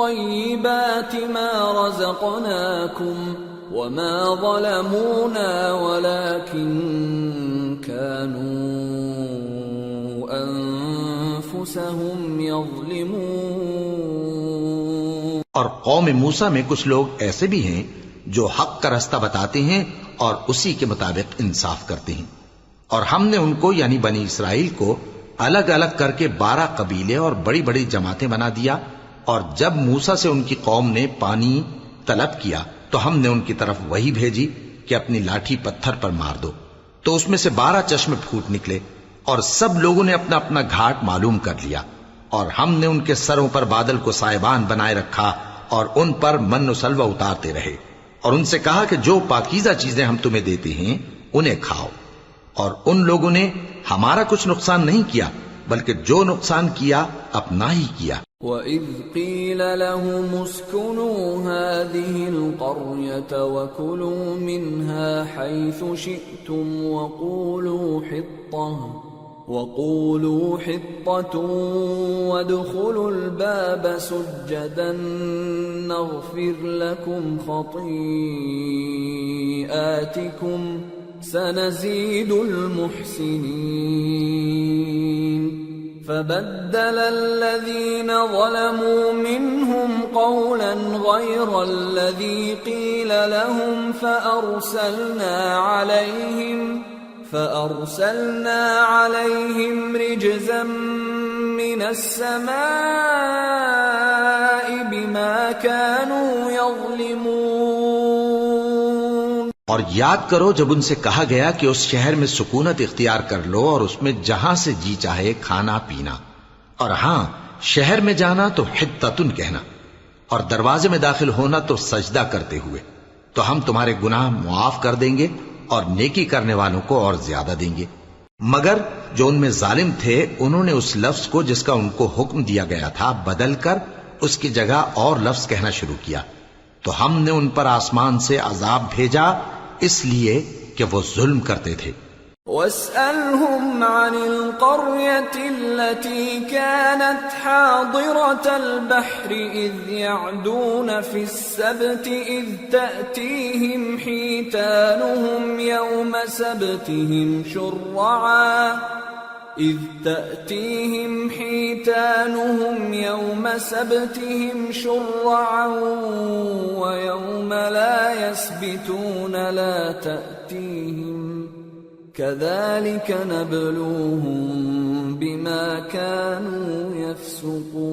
طَيِّبَاتِ مَا رَزَقْنَاكُمْ وَمَا ظَلَمُونَا وَلَٰكِن كَانُوا أَنفُسَهُمْ يَظْلِمُونَ۔ اور قوم موسیٰ میں کچھ لوگ ایسے بھی ہیں جو حق کا رستہ بتاتے ہیں اور اسی کے مطابق انصاف کرتے ہیں، اور ہم نے ان کو یعنی بنی اسرائیل کو الگ الگ کر کے 12 قبیلے اور بڑی بڑی جماعتیں بنا دیا، اور جب موسیٰ سے ان کی قوم نے پانی طلب کیا تو ہم نے ان کی طرف وہی بھیجی کہ اپنی لاٹھی پتھر پر مار دو، تو اس میں سے 12 چشمے پھوٹ نکلے، اور سب لوگوں نے اپنا اپنا گھاٹ معلوم کر لیا، اور ہم نے ان کے سروں پر بادل کو سائبان بنائے رکھا اور ان پر من و سلوہ اتارتے رہے، اور ان سے کہا کہ جو پاکیزہ چیزیں ہم تمہیں دیتے ہیں انہیں کھاؤ، اور ان لوگوں نے ہمارا کچھ نقصان نہیں کیا بلکہ جو نقصان کیا اپنا ہی کیا۔ وَإِذْ قِيلَ لَهُمُ اسْكُنُوا هَٰذِهِ الْقَرْيَةَ وَكُلُوا مِنْهَا حَيْثُ شِئْتُمْ وَقُولُوا حِطَّةٌ وَادْخُلُوا الْبَابَ سُجَّدًا نَّغْفِرْ لَكُمْ خَطِيئَاتِكُمْ سَنَزِيدُ الْمُحْسِنِينَ فَبَدَّلَ الَّذِينَ ظَلَمُوا مِنْهُمْ قَوْلًا غَيْرَ الَّذِي قِيلَ لَهُمْ فَأَرْسَلْنَا عَلَيْهِمْ رِجْزًا مِّنَ السَّمَاءِ بِمَا كَانُوا يَظْلِمُونَ۔ اور یاد کرو جب ان سے کہا گیا کہ اس شہر میں سکونت اختیار کر لو اور اس میں جہاں سے جی چاہے کھانا پینا، اور ہاں شہر میں جانا تو حطتن کہنا، اور دروازے میں داخل ہونا تو سجدہ کرتے ہوئے، تو ہم تمہارے گناہ معاف کر دیں گے اور نیکی کرنے والوں کو اور زیادہ دیں گے۔ مگر جو ان میں ظالم تھے انہوں نے اس لفظ کو جس کا ان کو حکم دیا گیا تھا بدل کر اس کی جگہ اور لفظ کہنا شروع کیا، تو ہم نے ان پر آسمان سے عذاب بھیجا اس لیے کہ وہ ظلم کرتے تھے۔ وَاسْأَلْهُمْ عَنِ الْقَرْيَةِ الَّتِي كَانَتْ حَاضِرَةَ الْبَحْرِ إِذْ يَعْدُونَ فِي السَّبْتِ إِذْ تَأْتِيهِمْ حِيتَانُهُمْ يَوْمَ سَبْتِهِمْ شُرَّعًا وَيَوْمَ لَا يَسْبِتُونَ لَا تَأْتِيهِمْ كَذَلِكَ نَبْلُوهُمْ بِمَا كَانُوا يَفْسُقُونَ۔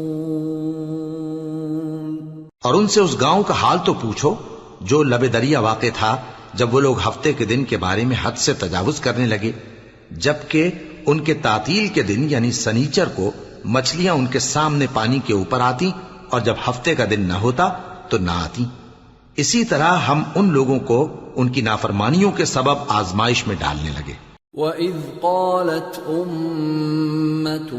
اور ان سے اس گاؤں کا حال تو پوچھو جو لب دریا واقع تھا جب وہ لوگ ہفتے کے دن کے بارے میں حد سے تجاوز کرنے لگے، جبکہ ان کے تعطیل کے دن یعنی سنیچر کو مچھلیاں ان کے سامنے پانی کے اوپر آتی اور جب ہفتے کا دن نہ ہوتا تو نہ آتی۔ اسی طرح ہم ان لوگوں کو ان کی نافرمانیوں کے سبب آزمائش میں ڈالنے لگے۔ وَإِذْ قَالَتْ أُمَّةٌ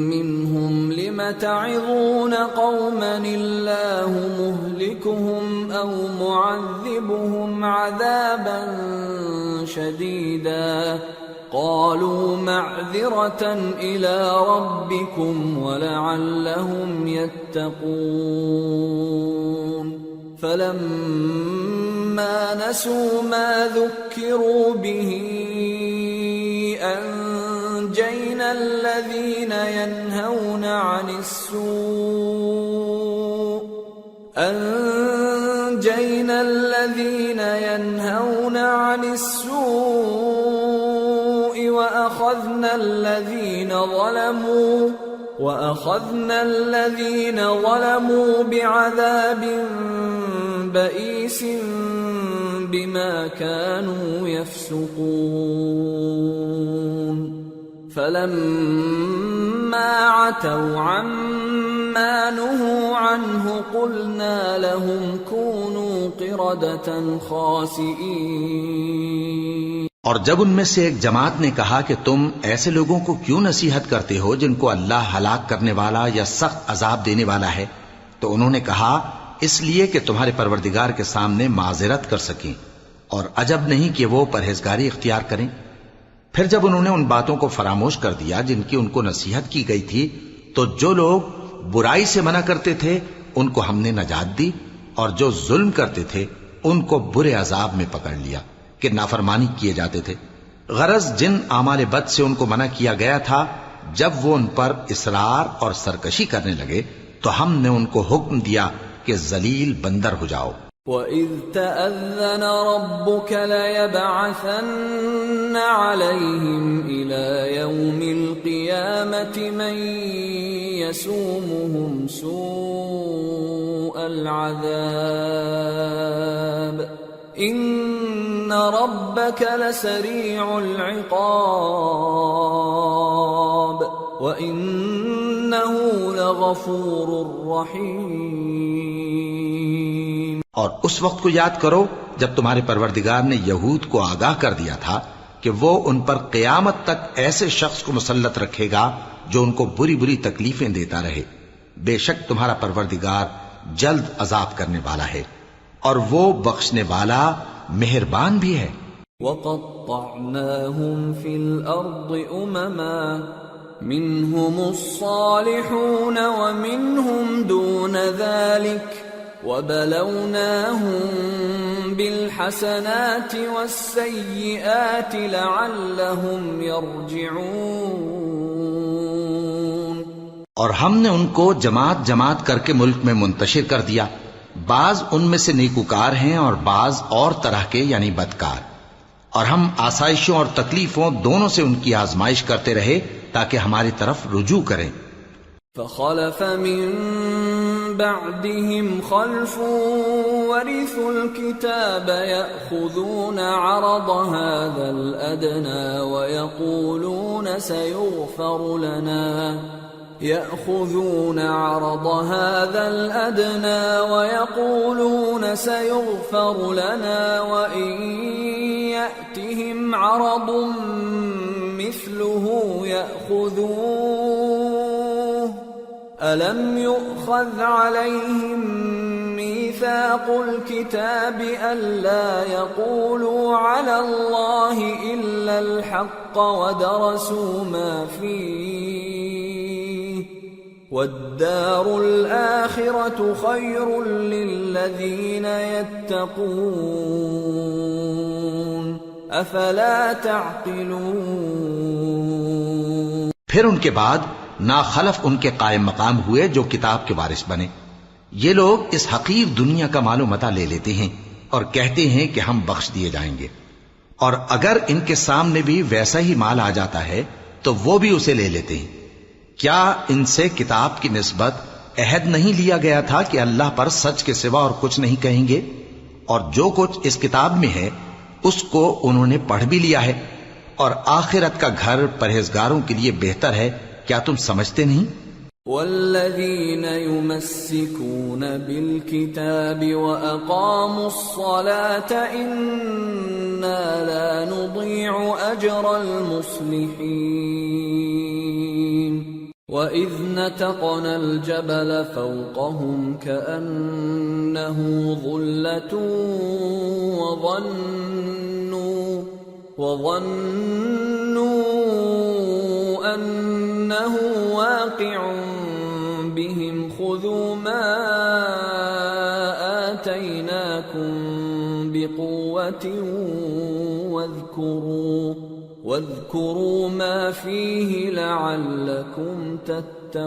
مِّنْهُمْ لِمَ تَعِظُونَ قَوْمًا اللَّهُ مُهْلِكُهُمْ أَوْ مُعَذِّبُهُمْ عَذَابًا شَدِيدًا قَالُوا مَعْذِرَةً إِلَىٰ رَبِّكُمْ وَلَعَلَّهُمْ يَتَّقُونَ فَلَمَّا نَسُوا مَا ذُكِّرُوا بِهِ أَنجَيْنَا الَّذِينَ يَنْهَوْنَ عَنِ السُّوءِ وَأَخَذْنَا الَّذِينَ ظَلَمُوا بِعَذَابٍ بَئِيسٍ بِمَا كَانُوا يَفْسُقُونَ فَلَمَّا عَتَوْا عَمَّا نُهُوا عَنْهُ قُلْنَا لَهُمْ كُونُوا قِرَدَةً خَاسِئِينَ۔ اور جب ان میں سے ایک جماعت نے کہا کہ تم ایسے لوگوں کو کیوں نصیحت کرتے ہو جن کو اللہ ہلاک کرنے والا یا سخت عذاب دینے والا ہے، تو انہوں نے کہا اس لیے کہ تمہارے پروردگار کے سامنے معذرت کر سکیں، اور عجب نہیں کہ وہ پرہیزگاری اختیار کریں۔ پھر جب انہوں نے ان باتوں کو فراموش کر دیا جن کی ان کو نصیحت کی گئی تھی، تو جو لوگ برائی سے منع کرتے تھے ان کو ہم نے نجات دی، اور جو ظلم کرتے تھے ان کو برے عذاب میں پکڑ لیا کہ نافرمانی کیے جاتے تھے۔ غرض جن اعمال بد سے ان کو منع کیا گیا تھا، جب وہ ان پر اصرار اور سرکشی کرنے لگے تو ہم نے ان کو حکم دیا کہ ذلیل بندر ہو جاؤ۔ وَإِذْ تَأَذَّنَ رَبُّكَ لَيَبْعَثَنَّ عَلَيْهِمْ إِلَى يَوْمِ الْقِيَامَةِ مَنْ يَسُومُهُمْ سُوءَ الْعَذَابِ إِنَّ رَبَّكَ لَسَرِيعُ الْعِقَابِ وَإِنَّهُ لَغَفُورٌ رَّحِيمٌ۔ اور اس وقت کو یاد کرو جب تمہارے پروردگار نے یہود کو آگاہ کر دیا تھا کہ وہ ان پر قیامت تک ایسے شخص کو مسلط رکھے گا جو ان کو بری بری تکلیفیں دیتا رہے. بے شک تمہارا پروردگار جلد عذاب کرنے والا ہے اور وہ بخشنے والا مہربان بھی ہے. وَقَطَّعْنَاهُمْ فِي الْأَرْضِ أُمَمًا مِّنْهُمُ الصَّالِحُونَ وَمِنْهُمْ دُونَ ذَلِكَ وَبَلَوْنَاهُمْ بِالْحَسَنَاتِ وَالسَّيِّئَاتِ لَعَلَّهُمْ يَرْجِعُونَ. اور ہم نے ان کو جماعت جماعت کر کے ملک میں منتشر کر دیا. بعض ان میں سے نیکوکار ہیں اور بعض اور طرح کے یعنی بدکار. اور ہم آسائشوں اور تکلیفوں دونوں سے ان کی آزمائش کرتے رہے تاکہ ہماری طرف رجوع کریں. فخلف من بعدهم خلف ورثوا الكتاب يأخذون عرض هذا الأدنى ويقولون سيغفر لنا يأخذون عرض هذا الأدنى ويقولون سيغفر لنا وإن يأتهم عرض مثله يأخذوه ألم يؤخذ عليهم ميثاق الكتاب ألا يقولوا على الله إلا الحق ودرسوا ما فيه والدار الآخرة خير للذين يتقون أفلا تعقلون. پھر ان کے بعد ناخلف ان کے قائم مقام ہوئے جو کتاب کے وارث بنے. یہ لوگ اس حقیر دنیا کا مال و متاع لے لیتے ہیں اور کہتے ہیں کہ ہم بخش دیے جائیں گے، اور اگر ان کے سامنے بھی ویسا ہی مال آ جاتا ہے تو وہ بھی اسے لے لیتے ہیں. کیا ان سے کتاب کی نسبت عہد نہیں لیا گیا تھا کہ اللہ پر سچ کے سوا اور کچھ نہیں کہیں گے؟ اور جو کچھ اس کتاب میں ہے اس کو انہوں نے پڑھ بھی لیا ہے، اور آخرت کا گھر پرہیزگاروں کے لیے بہتر ہے. کیا تم سمجھتے نہیں؟ والذین یمسکون بالکتاب واقاموا الصلاة انا لا نضیع اجر المصلحین وَإِذْ نَتَقْنَا الْجَبَلَ فَوْقَهُمْ كَأَنَّهُ ظُلَّةٌ وَظَنُّوا أَنَّهُ واقع بهم خُذُوا مَا آتَيْنَاكُمْ بِقُوَّةٍ واذكروا ما فيه لعلكم تتقون.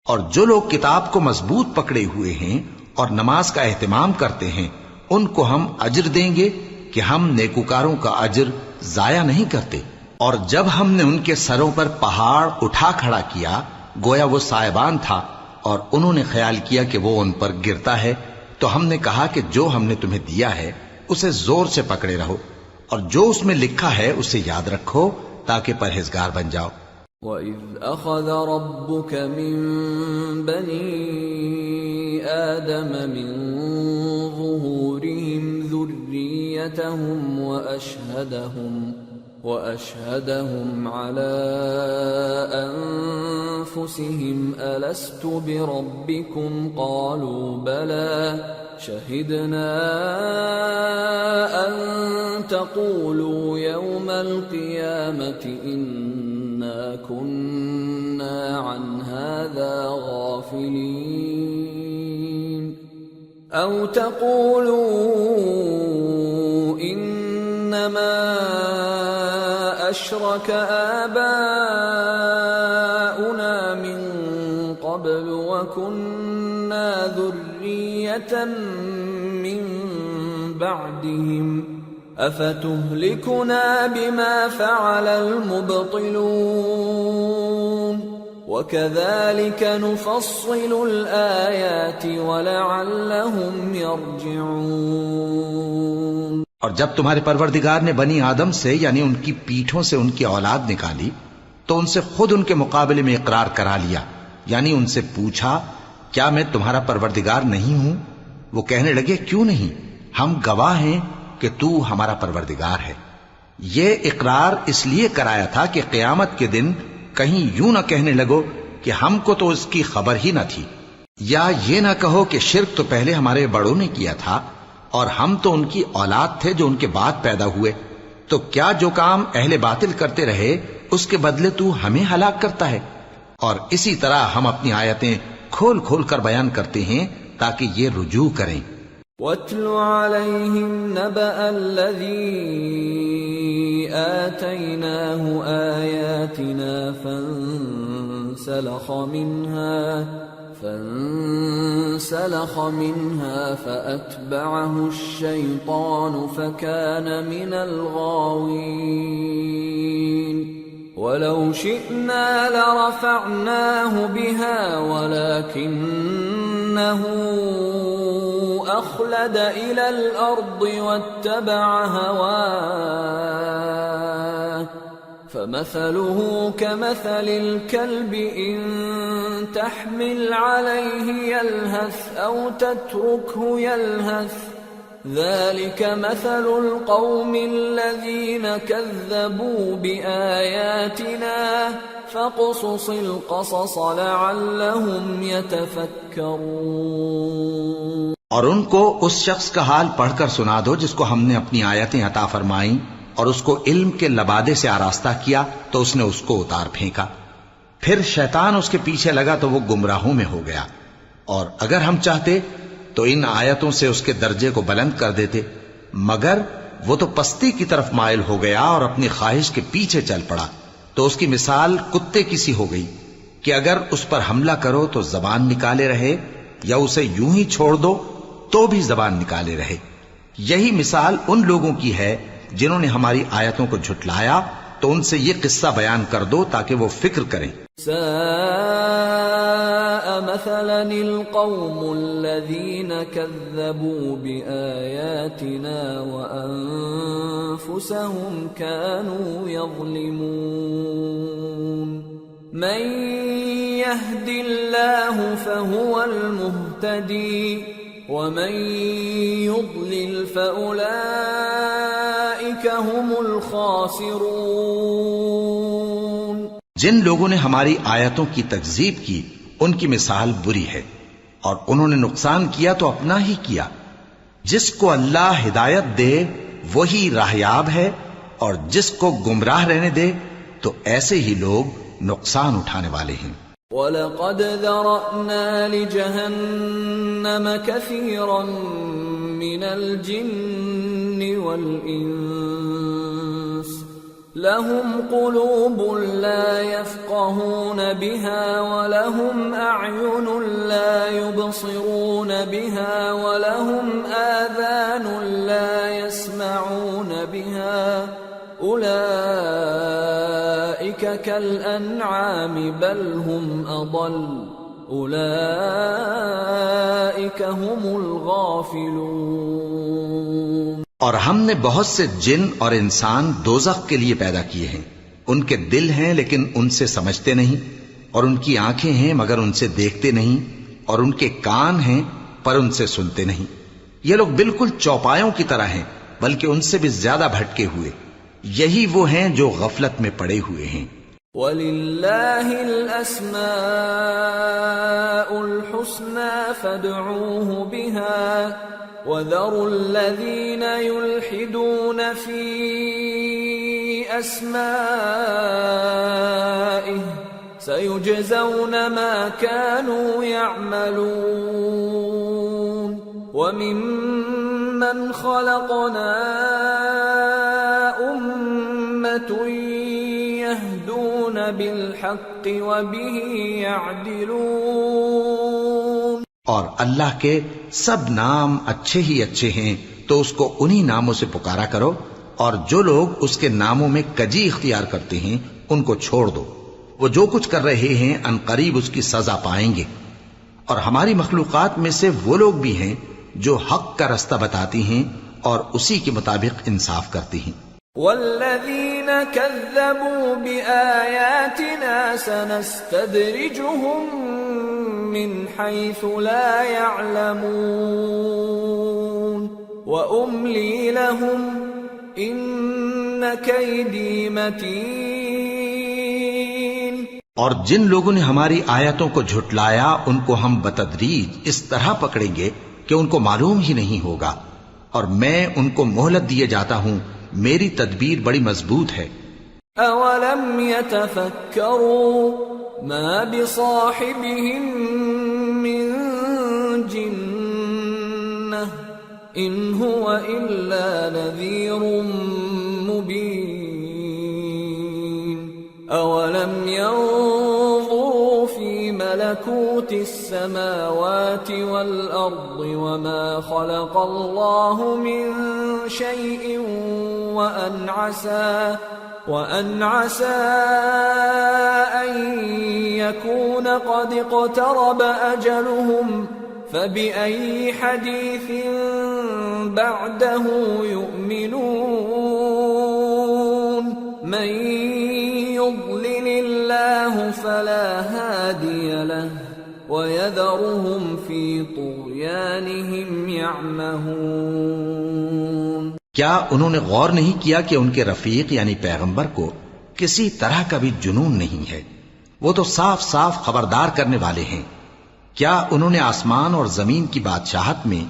اور جو لوگ کتاب کو مضبوط پکڑے ہوئے ہیں اور نماز کا اہتمام کرتے ہیں ان کو ہم اجر دیں گے کہ ہم نیکوکاروں کا اجر ضائع نہیں کرتے. اور جب ہم نے ان کے سروں پر پہاڑ اٹھا کھڑا کیا گویا وہ سائبان تھا اور انہوں نے خیال کیا کہ وہ ان پر گرتا ہے، تو ہم نے کہا کہ جو ہم نے تمہیں دیا ہے اسے زور سے پکڑے رہو اور جو اس میں لکھا ہے اسے یاد رکھو تاکہ پرہیزگار بن جاؤ. وَإِذْ أَخَذَ رَبُّكَ مِن بَنِي آدَمَ مِن ظُهُورِهِمْ ذُرِّيَّتَهُمْ وَأَشْهَدَهُمْ عَلَىٰ أَنفُسِهِمْ أَلَسْتُ بِرَبِّكُمْ قَالُوا بَلَىٰ شَهِدْنَا أَن تَقُولُوا يَوْمَ الْقِيَامَةِ إِنَّا كُنَّا عَنْ هَٰذَا غَافِلِينَ أَوْ تَقُولُوا إِنَّمَا أَشْرَكَ آبَاؤُنَا مِن قَبْلُ وَكُنَّا ذُرِّيَّةً مِّن بَعْدِهِمْ أَفَتُهْلِكُنَا بِمَا فَعَلَ الْمُبْطِلُونَ وَكَذَلِكَ نُفَصِّلُ الْآيَاتِ وَلَعَلَّهُمْ يَرْجِعُونَ. اور جب تمہارے پروردگار نے بنی آدم سے یعنی ان کی پیٹھوں سے ان کی اولاد نکالی تو ان سے خود ان کے مقابلے میں اقرار کرا لیا، یعنی ان سے پوچھا کیا میں تمہارا پروردگار نہیں ہوں؟ وہ کہنے لگے کیوں نہیں، ہم گواہ ہیں کہ تو ہمارا پروردگار ہے۔ یہ اقرار اس لیے کرایا تھا کہ قیامت کے دن کہیں یوں نہ کہنے لگو کہ ہم کو تو اس کی خبر ہی نہ تھی، یا یہ نہ کہو کہ شرک تو پہلے ہمارے بڑوں نے کیا تھا اور ہم تو ان کی اولاد تھے جو ان کے بعد پیدا ہوئے، تو کیا جو کام اہل باطل کرتے رہے اس کے بدلے تو ہمیں ہلاک کرتا ہے؟ اور اسی طرح ہم اپنی آیتیں کھول کھول کر بیان کرتے ہیں تاکہ یہ رجوع کریں۔ وَاتْلُ عَلَيْهِمْ نَبَأَ الَّذِي آتَيْنَاهُ آيَاتِنَا فانسلخ منها فأتبعه الشيطان فكان من الغاوين ولو شئنا لرفعناه بها ولكنه أخلد إلى الأرض واتبع هواه فمثله كمثل الكلب إن تحمل عليه يلهث أو تتركه يلهث ذلك مثل القوم الذين كذبوا بآياتنا فاقصص القصص لعلهم يتفكرون۔ اور ان کو اس شخص کا حال پڑھ کر سنا دو جس کو ہم نے اپنی آیتیں عطا فرمائیں اور اس کو علم کے لبادے سے آراستہ کیا تو اس نے اس کو اتار پھینکا، پھر شیطان اس کے پیچھے لگا تو وہ گمراہوں میں ہو گیا، اور اگر ہم چاہتے تو ان آیتوں سے اس کے درجے کو بلند کر دیتے، مگر وہ تو پستی کی طرف مائل ہو گیا اور اپنی خواہش کے پیچھے چل پڑا، تو اس کی مثال کتے کی سی ہو گئی کہ اگر اس پر حملہ کرو تو زبان نکالے رہے، یا اسے یوں ہی چھوڑ دو تو بھی زبان نکالے رہے۔ یہی مثال ان لوگوں کی ہے جنہوں نے ہماری آیتوں کو جھٹلایا، تو ان سے یہ قصہ بیان کر دو تاکہ وہ فکر کریں۔ ساء مثلا القوم الذين كذبوا بآياتنا وأنفسهم كانوا يظلمون من يهد الله فهو المهتدي ومن يضلل فأولئك هم الخاسرون۔ جن لوگوں نے ہماری آیتوں کی تکذیب کی ان کی مثال بری ہے، اور انہوں نے نقصان کیا تو اپنا ہی کیا۔ جس کو اللہ ہدایت دے وہی راہیاب ہے، اور جس کو گمراہ رہنے دے تو ایسے ہی لوگ نقصان اٹھانے والے ہیں۔ وَلَقَدْ ذَرَأْنَا لِجَهَنَّمَ كَثِيرًا مِنَ الْجِنِّ وَالْإِنسِ لَهُمْ قُلُوبٌ لَا يَفْقَهُونَ بِهَا وَلَهُمْ أَعْيُنٌ لَا يُبْصِرُونَ بِهَا وَلَهُمْ آذَانٌ لَا يَسْمَعُونَ بِهَا أُولَئِكَ كَالْأَنْعَامِ بَلْ هُمْ أَضَلُّ أُولَئِكَ هُمُ الْغَافِلُونَ۔ اور ہم نے بہت سے جن اور انسان دوزخ کے لیے پیدا کیے ہیں، ان کے دل ہیں لیکن ان سے سمجھتے نہیں، اور ان کی آنکھیں ہیں مگر ان سے دیکھتے نہیں، اور ان کے کان ہیں پر ان سے سنتے نہیں۔ یہ لوگ بالکل چوپایوں کی طرح ہیں، بلکہ ان سے بھی زیادہ بھٹکے ہوئے۔ یہی وہ ہیں جو غفلت میں پڑے ہوئے ہیں۔ وَلِلَّهِ الْأَسْمَاءُ الْحُسْنَى فَادْعُوهُ بِهَا وَذَرُوا الَّذِينَ يُلْحِدُونَ فِي أَسْمَائِهِ سَيُجْزَوْنَ مَا كَانُوا يَعْمَلُونَ وَمِمَّنْ خَلَقْنَا أُمَّةٌ يَهْدُونَ بِالْحَقِّ وَبِهِ يَعْدِلُونَ۔ اور اللہ کے سب نام اچھے ہی اچھے ہیں، تو اس کو انہی ناموں سے پکارا کرو، اور جو لوگ اس کے ناموں میں کجی اختیار کرتے ہیں ان کو چھوڑ دو۔ وہ جو کچھ کر رہے ہیں ان قریب اس کی سزا پائیں گے۔ اور ہماری مخلوقات میں سے وہ لوگ بھی ہیں جو حق کا رستہ بتاتی ہیں اور اسی کے مطابق انصاف کرتی ہیں۔ والذین كذبوا بآیاتنا سنستدرجهم من حيث لا يعلمون وأملي لهم إن كيدي متين. اور جن لوگوں نے ہماری آیتوں کو جھٹلایا ان کو ہم بتدریج اس طرح پکڑیں گے کہ ان کو معلوم ہی نہیں ہوگا، اور میں ان کو مہلت دیے جاتا ہوں، میری تدبیر بڑی مضبوط ہے. أولم يتفكروا ما بصاحبهم من جنة إن هو إلا نذير مبين. أولم ينظروا في ملكوت السماوات والأرض وما خلق الله من شيء وأن عسى أن يكون قد اقترب أجلهم فبأي حديث بعده يؤمنون. من يضلل الله فلا هادي له ويذرهم في طغيانهم يعمهون. کیا انہوں نے غور نہیں کیا کہ ان کے رفیق یعنی پیغمبر کو کسی طرح کا بھی جنون نہیں ہے؟ وہ تو صاف صاف خبردار کرنے والے ہیں. کیا انہوں نے آسمان اور زمین کی بادشاہت میں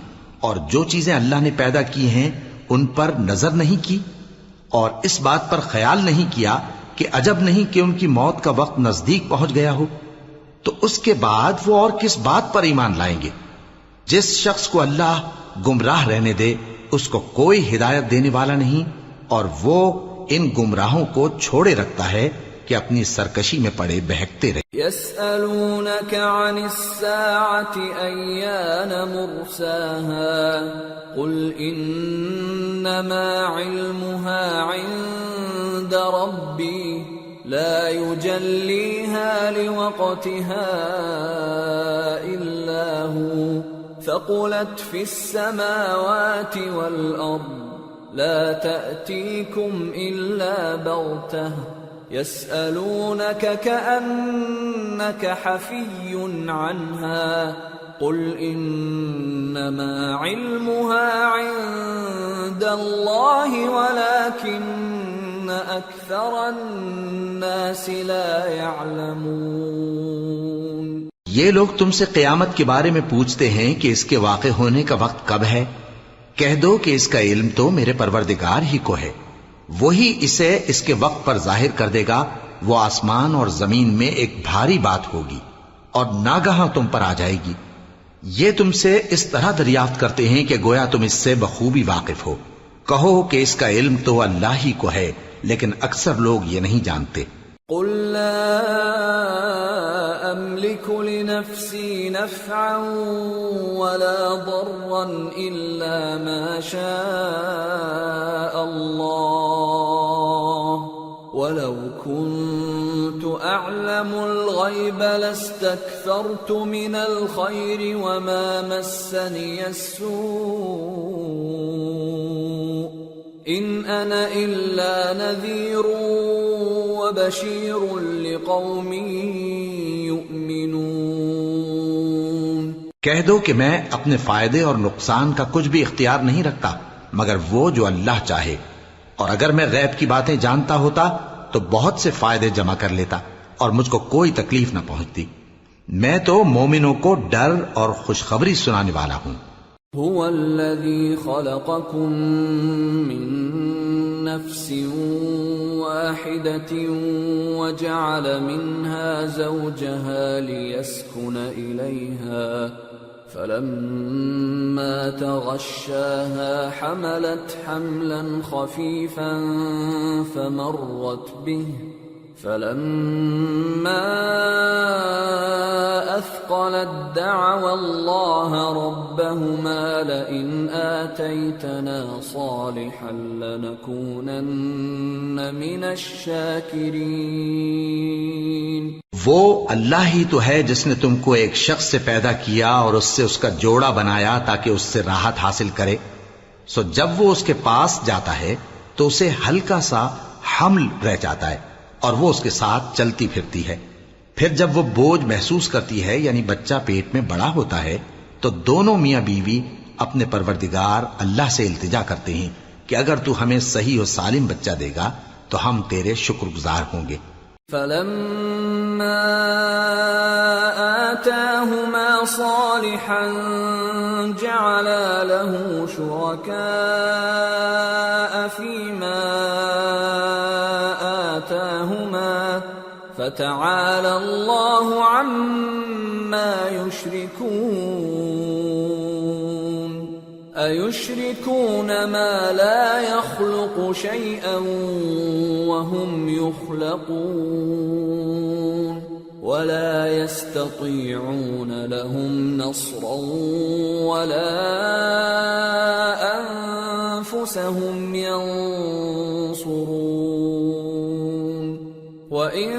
اور جو چیزیں اللہ نے پیدا کی ہیں ان پر نظر نہیں کی، اور اس بات پر خیال نہیں کیا کہ عجب نہیں کہ ان کی موت کا وقت نزدیک پہنچ گیا ہو؟ تو اس کے بعد وہ اور کس بات پر ایمان لائیں گے؟ جس شخص کو اللہ گمراہ رہنے دے اس کو کوئی ہدایت دینے والا نہیں، اور وہ ان گمراہوں کو چھوڑے رکھتا ہے کہ اپنی سرکشی میں پڑے بہکتے رہے. يسألونك عن الساعة أيان مرساها قل إنما علمها عند ربي لا يجليها لوقتها إلا هو ثقلت في السماوات والأرض لا تأتيكم إلا بغتة يسألونك كأنك حفي عنها قل إنما علمها عند الله ولكن أكثر الناس لا يعلمون. یہ لوگ تم سے قیامت کے بارے میں پوچھتے ہیں کہ اس کے واقع ہونے کا وقت کب ہے. کہہ دو کہ اس کا علم تو میرے پروردگار ہی کو ہے، وہی اسے اس کے وقت پر ظاہر کر دے گا. وہ آسمان اور زمین میں ایک بھاری بات ہوگی اور ناگہاں تم پر آ جائے گی. یہ تم سے اس طرح دریافت کرتے ہیں کہ گویا تم اس سے بخوبی واقف ہو. کہو کہ اس کا علم تو اللہ ہی کو ہے، لیکن اکثر لوگ یہ نہیں جانتے. قل لا أملك لنفسي نفعا ولا ضرا إلا ما شاء الله ولو كنت أعلم الغيب لاستكثرت من الخير وما مسني السوء إن أنا إلا نذير وبشير لقوم يؤمنون. کہہ دو کہ میں اپنے فائدے اور نقصان کا کچھ بھی اختیار نہیں رکھتا مگر وہ جو اللہ چاہے، اور اگر میں غیب کی باتیں جانتا ہوتا تو بہت سے فائدے جمع کر لیتا اور مجھ کو کوئی تکلیف نہ پہنچتی. میں تو مومنوں کو ڈر اور خوشخبری سنانے والا ہوں. هو الذي خلقكم من نفس واحدة وجعل منها زوجها ليسكن إليها فلما تغشاها حملت حملا خفيفا فمرت به فلما أثقلت دعوا الله ربهما لئن آتيتنا صالحا لنكونن من الشاكرين. وہ اللہ ہی تو ہے جس نے تم کو ایک شخص سے پیدا کیا اور اس سے اس کا جوڑا بنایا تاکہ اس سے راحت حاصل کرے. سو جب وہ اس کے پاس جاتا ہے تو اسے ہلکا سا حمل رہ جاتا ہے اور وہ اس کے ساتھ چلتی پھرتی ہے. پھر جب وہ بوجھ محسوس کرتی ہے یعنی بچہ پیٹ میں بڑا ہوتا ہے تو دونوں میاں بیوی اپنے پروردگار اللہ سے التجا کرتے ہیں کہ اگر تو ہمیں صحیح و سالم بچہ دے گا تو ہم تیرے شکر گزار ہوں گے۔ فلما آتاهما صالحا جعلا له شركاء فيما آتاهما فتعالى الله عما يشركون أيشركون ما لا يخلق شيئا وهم يخلقون ولا يستطيعون لهم نصرا ولا أنفسهم ينصرون وإن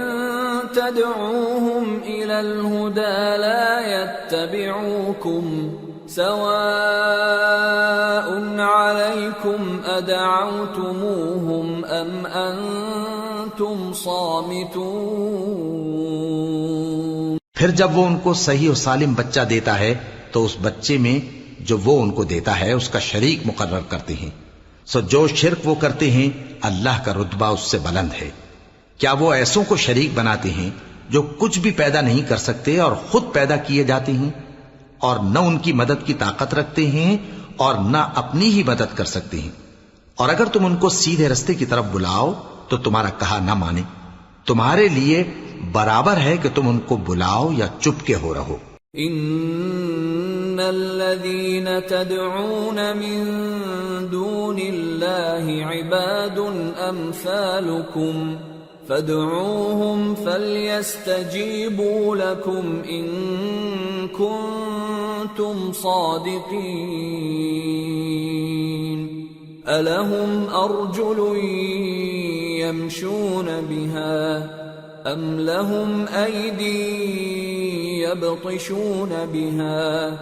تدعوهم إلى الهدى لا يتبعوكم سواء عليكم أدعوتموهم أم أنتم صامتون۔ پھر جب وہ ان کو صحیح و سالم بچہ دیتا ہے تو اس بچے میں جو وہ ان کو دیتا ہے اس کا شریک مقرر کرتے ہیں، سو جو شرک وہ کرتے ہیں اللہ کا رتبہ اس سے بلند ہے۔ کیا وہ ایسوں کو شریک بناتے ہیں جو کچھ بھی پیدا نہیں کر سکتے اور خود پیدا کیے جاتے ہیں، اور نہ ان کی مدد کی طاقت رکھتے ہیں اور نہ اپنی ہی مدد کر سکتے ہیں؟ اور اگر تم ان کو سیدھے رستے کی طرف بلاؤ تو تمہارا کہا نہ مانے، تمہارے لیے برابر ہے کہ تم ان کو بلاؤ یا چپ کے ہو رہو۔ ان الذين تدعون من دون الله عباد امثالكم فادعوهم فليستجيبوا لكم ان كنتم صادقين الهم ارجل يمشون بها ام لهم ايدي يبطشون بها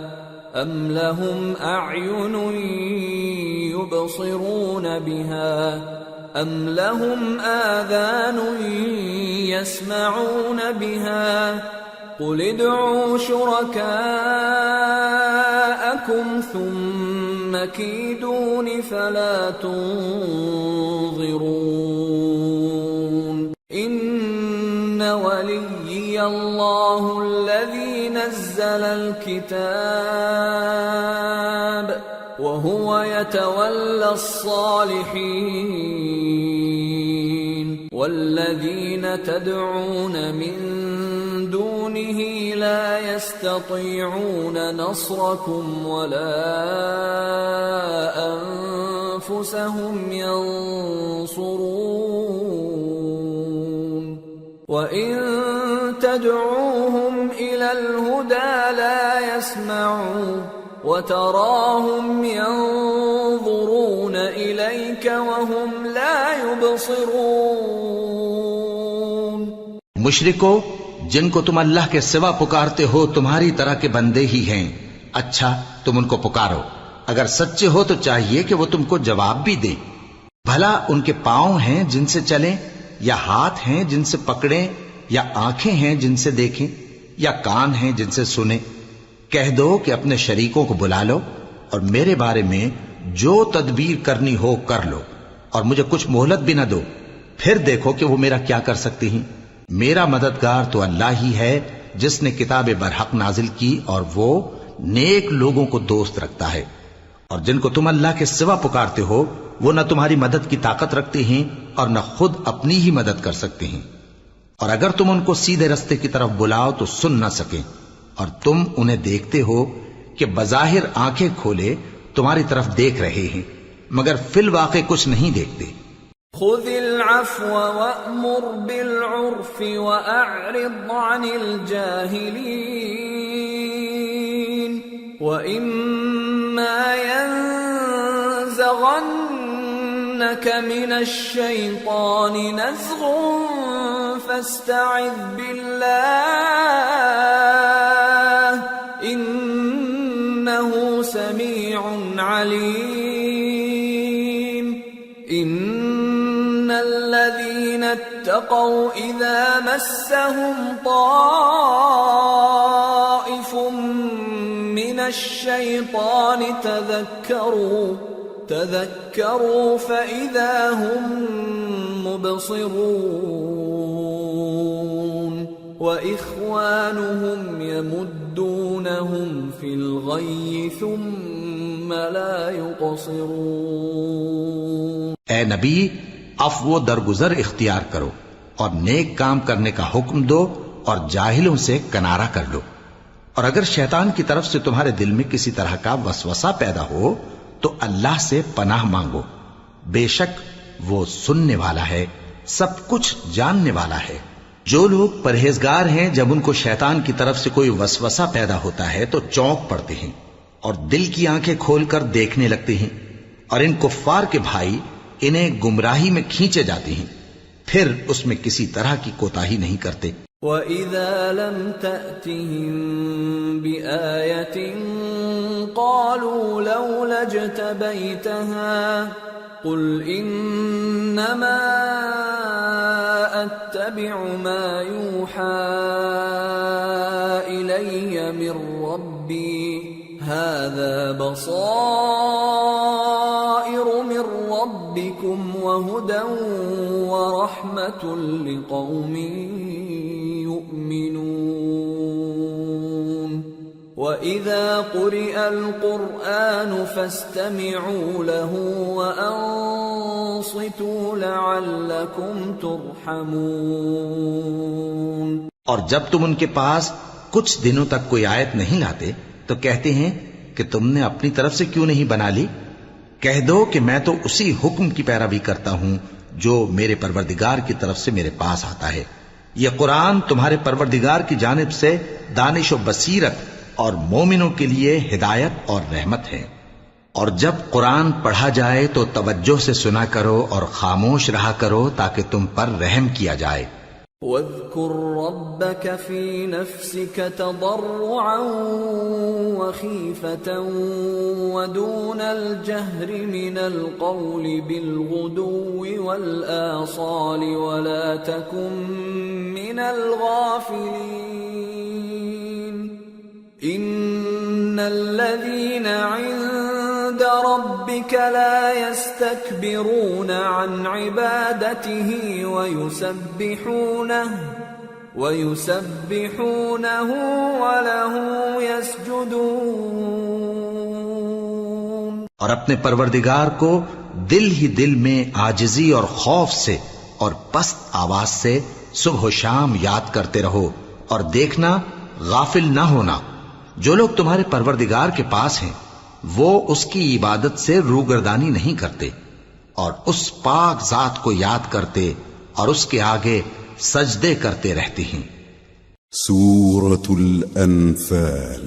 ام لهم اعين يبصرون بها ام لهم آذان يسمعون بها قل ادعوا شركاءكم ثم كيدون فلا تنظرون ان وليي الله الذي نزل الكتاب وهو يتولى الصالحين والذين تدعون من دونه لا يستطيعون نصركم ولا أنفسهم ينصرون وإن تدعوهم إلى الهدى لا يسمعون وتراهم ينظرون إليك وهم لا يبصرون۔ مشرکو، جن کو تم اللہ کے سوا پکارتے ہو تمہاری طرح کے بندے ہی ہیں، اچھا تم ان کو پکارو، اگر سچے ہو تو چاہیے کہ وہ تم کو جواب بھی دے۔ بھلا ان کے پاؤں ہیں جن سے چلیں، یا ہاتھ ہیں جن سے پکڑیں، یا آنکھیں ہیں جن سے دیکھیں، یا کان ہیں جن سے سنیں؟ کہہ دو کہ اپنے شریکوں کو بلا لو اور میرے بارے میں جو تدبیر کرنی ہو کر لو، اور مجھے کچھ مہلت بھی نہ دو، پھر دیکھو کہ وہ میرا کیا کر سکتے ہیں۔ میرا مددگار تو اللہ ہی ہے جس نے کتاب برحق نازل کی، اور وہ نیک لوگوں کو دوست رکھتا ہے۔ اور جن کو تم اللہ کے سوا پکارتے ہو وہ نہ تمہاری مدد کی طاقت رکھتے ہیں اور نہ خود اپنی ہی مدد کر سکتے ہیں، اور اگر تم ان کو سیدھے رستے کی طرف بلاؤ تو سن نہ سکیں، اور تم انہیں دیکھتے ہو کہ بظاہر آنکھیں کھولے تمہاری طرف دیکھ رہے ہیں مگر فی الواقع کچھ نہیں دیکھتے۔ خذ العفو وأمر بالعرف وأعرض عن الجاهلين وإما ينزغنك من الشيطان نزغ فاستعذ بالله إنه سميع عليم۔ إن الذين اتقوا اذا مسهم طائف من الشيطان تذكروا فإذا هم مبصرون وإخوانهم يمدونهم في الغي ثم لا يقصرون۔ اے نبی، عفو و درگزر اختیار کرو اور نیک کام کرنے کا حکم دو اور جاہلوں سے کنارہ کر لو، اور اگر شیطان کی طرف سے تمہارے دل میں کسی طرح کا وسوسہ پیدا ہو تو اللہ سے پناہ مانگو، بے شک وہ سننے والا ہے، سب کچھ جاننے والا ہے۔ جو لوگ پرہیزگار ہیں جب ان کو شیطان کی طرف سے کوئی وسوسہ پیدا ہوتا ہے تو چونک پڑتے ہیں اور دل کی آنکھیں کھول کر دیکھنے لگتے ہیں، اور ان کفار کے بھائی انہیں گمراہی میں کھینچے جاتے ہیں، پھر اس میں کسی طرح کی کوتاہی نہیں کرتے۔ وَإِذَا لَمْ تَأْتِهِمْ بِآيَةٍ قَالُوا لَوْلَا اجْتَبَيْتَهَا قُلْ إِنَّمَا أَتَّبِعُ مَا يُوحَى إِلَيَّ مِنْ رَبِّي هَذَا بَصَائِرُ مِنْ رَبِّكُمْ وَهُدًى وَرَحْمَةٌ لِقَوْمٍ يُؤْمِنُونَ۔ وَإِذَا قُرِئَ الْقُرْآنُ فَاسْتَمِعُوا لَهُ وَأَنصِتُوا لَعَلَّكُمْ تُرْحَمُونَ۔ اور جب تم ان کے پاس کچھ دنوں تک کوئی آیت نہیں لاتے تو کہتے ہیں کہ تم نے اپنی طرف سے کیوں نہیں بنا لی؟ کہہ دو کہ میں تو اسی حکم کی پیروی کرتا ہوں جو میرے پروردگار کی طرف سے میرے پاس آتا ہے۔ یہ قرآن تمہارے پروردگار کی جانب سے دانش و بصیرت اور مومنوں کے لیے ہدایت اور رحمت ہے۔ اور جب قرآن پڑھا جائے تو توجہ سے سنا کرو اور خاموش رہا کرو تاکہ تم پر رحم کیا جائے۔ وَاذْكُرْ رَبَّكَ فِي نَفْسِكَ تَضَرُّعًا وَخِيفَةً وَدُونَ الْجَهْرِ مِنَ الْقَوْلِ بِالْغُدُوِّ وَالْآصَالِ وَلَا تَكُن مِّنَ الْغَافِلِينَ۔ إِنَّ الَّذِينَ عِندَ رَبِّكَ لَا يَسْتَكْبِرُونَ عَنْ عِبَادَتِهِ وَيُسَبِّحُونَهُ وَلَهُ يَسْجُدُونَ۔ اور اپنے پروردگار کو دل ہی دل میں عاجزی اور خوف سے اور پست آواز سے صبح و شام یاد کرتے رہو، اور دیکھنا غافل نہ ہونا۔ جو لوگ تمہارے پروردگار کے پاس ہیں وہ اس کی عبادت سے روگردانی نہیں کرتے، اور اس پاک ذات کو یاد کرتے اور اس کے آگے سجدے کرتے رہتے ہیں۔ سورة الأنفال۔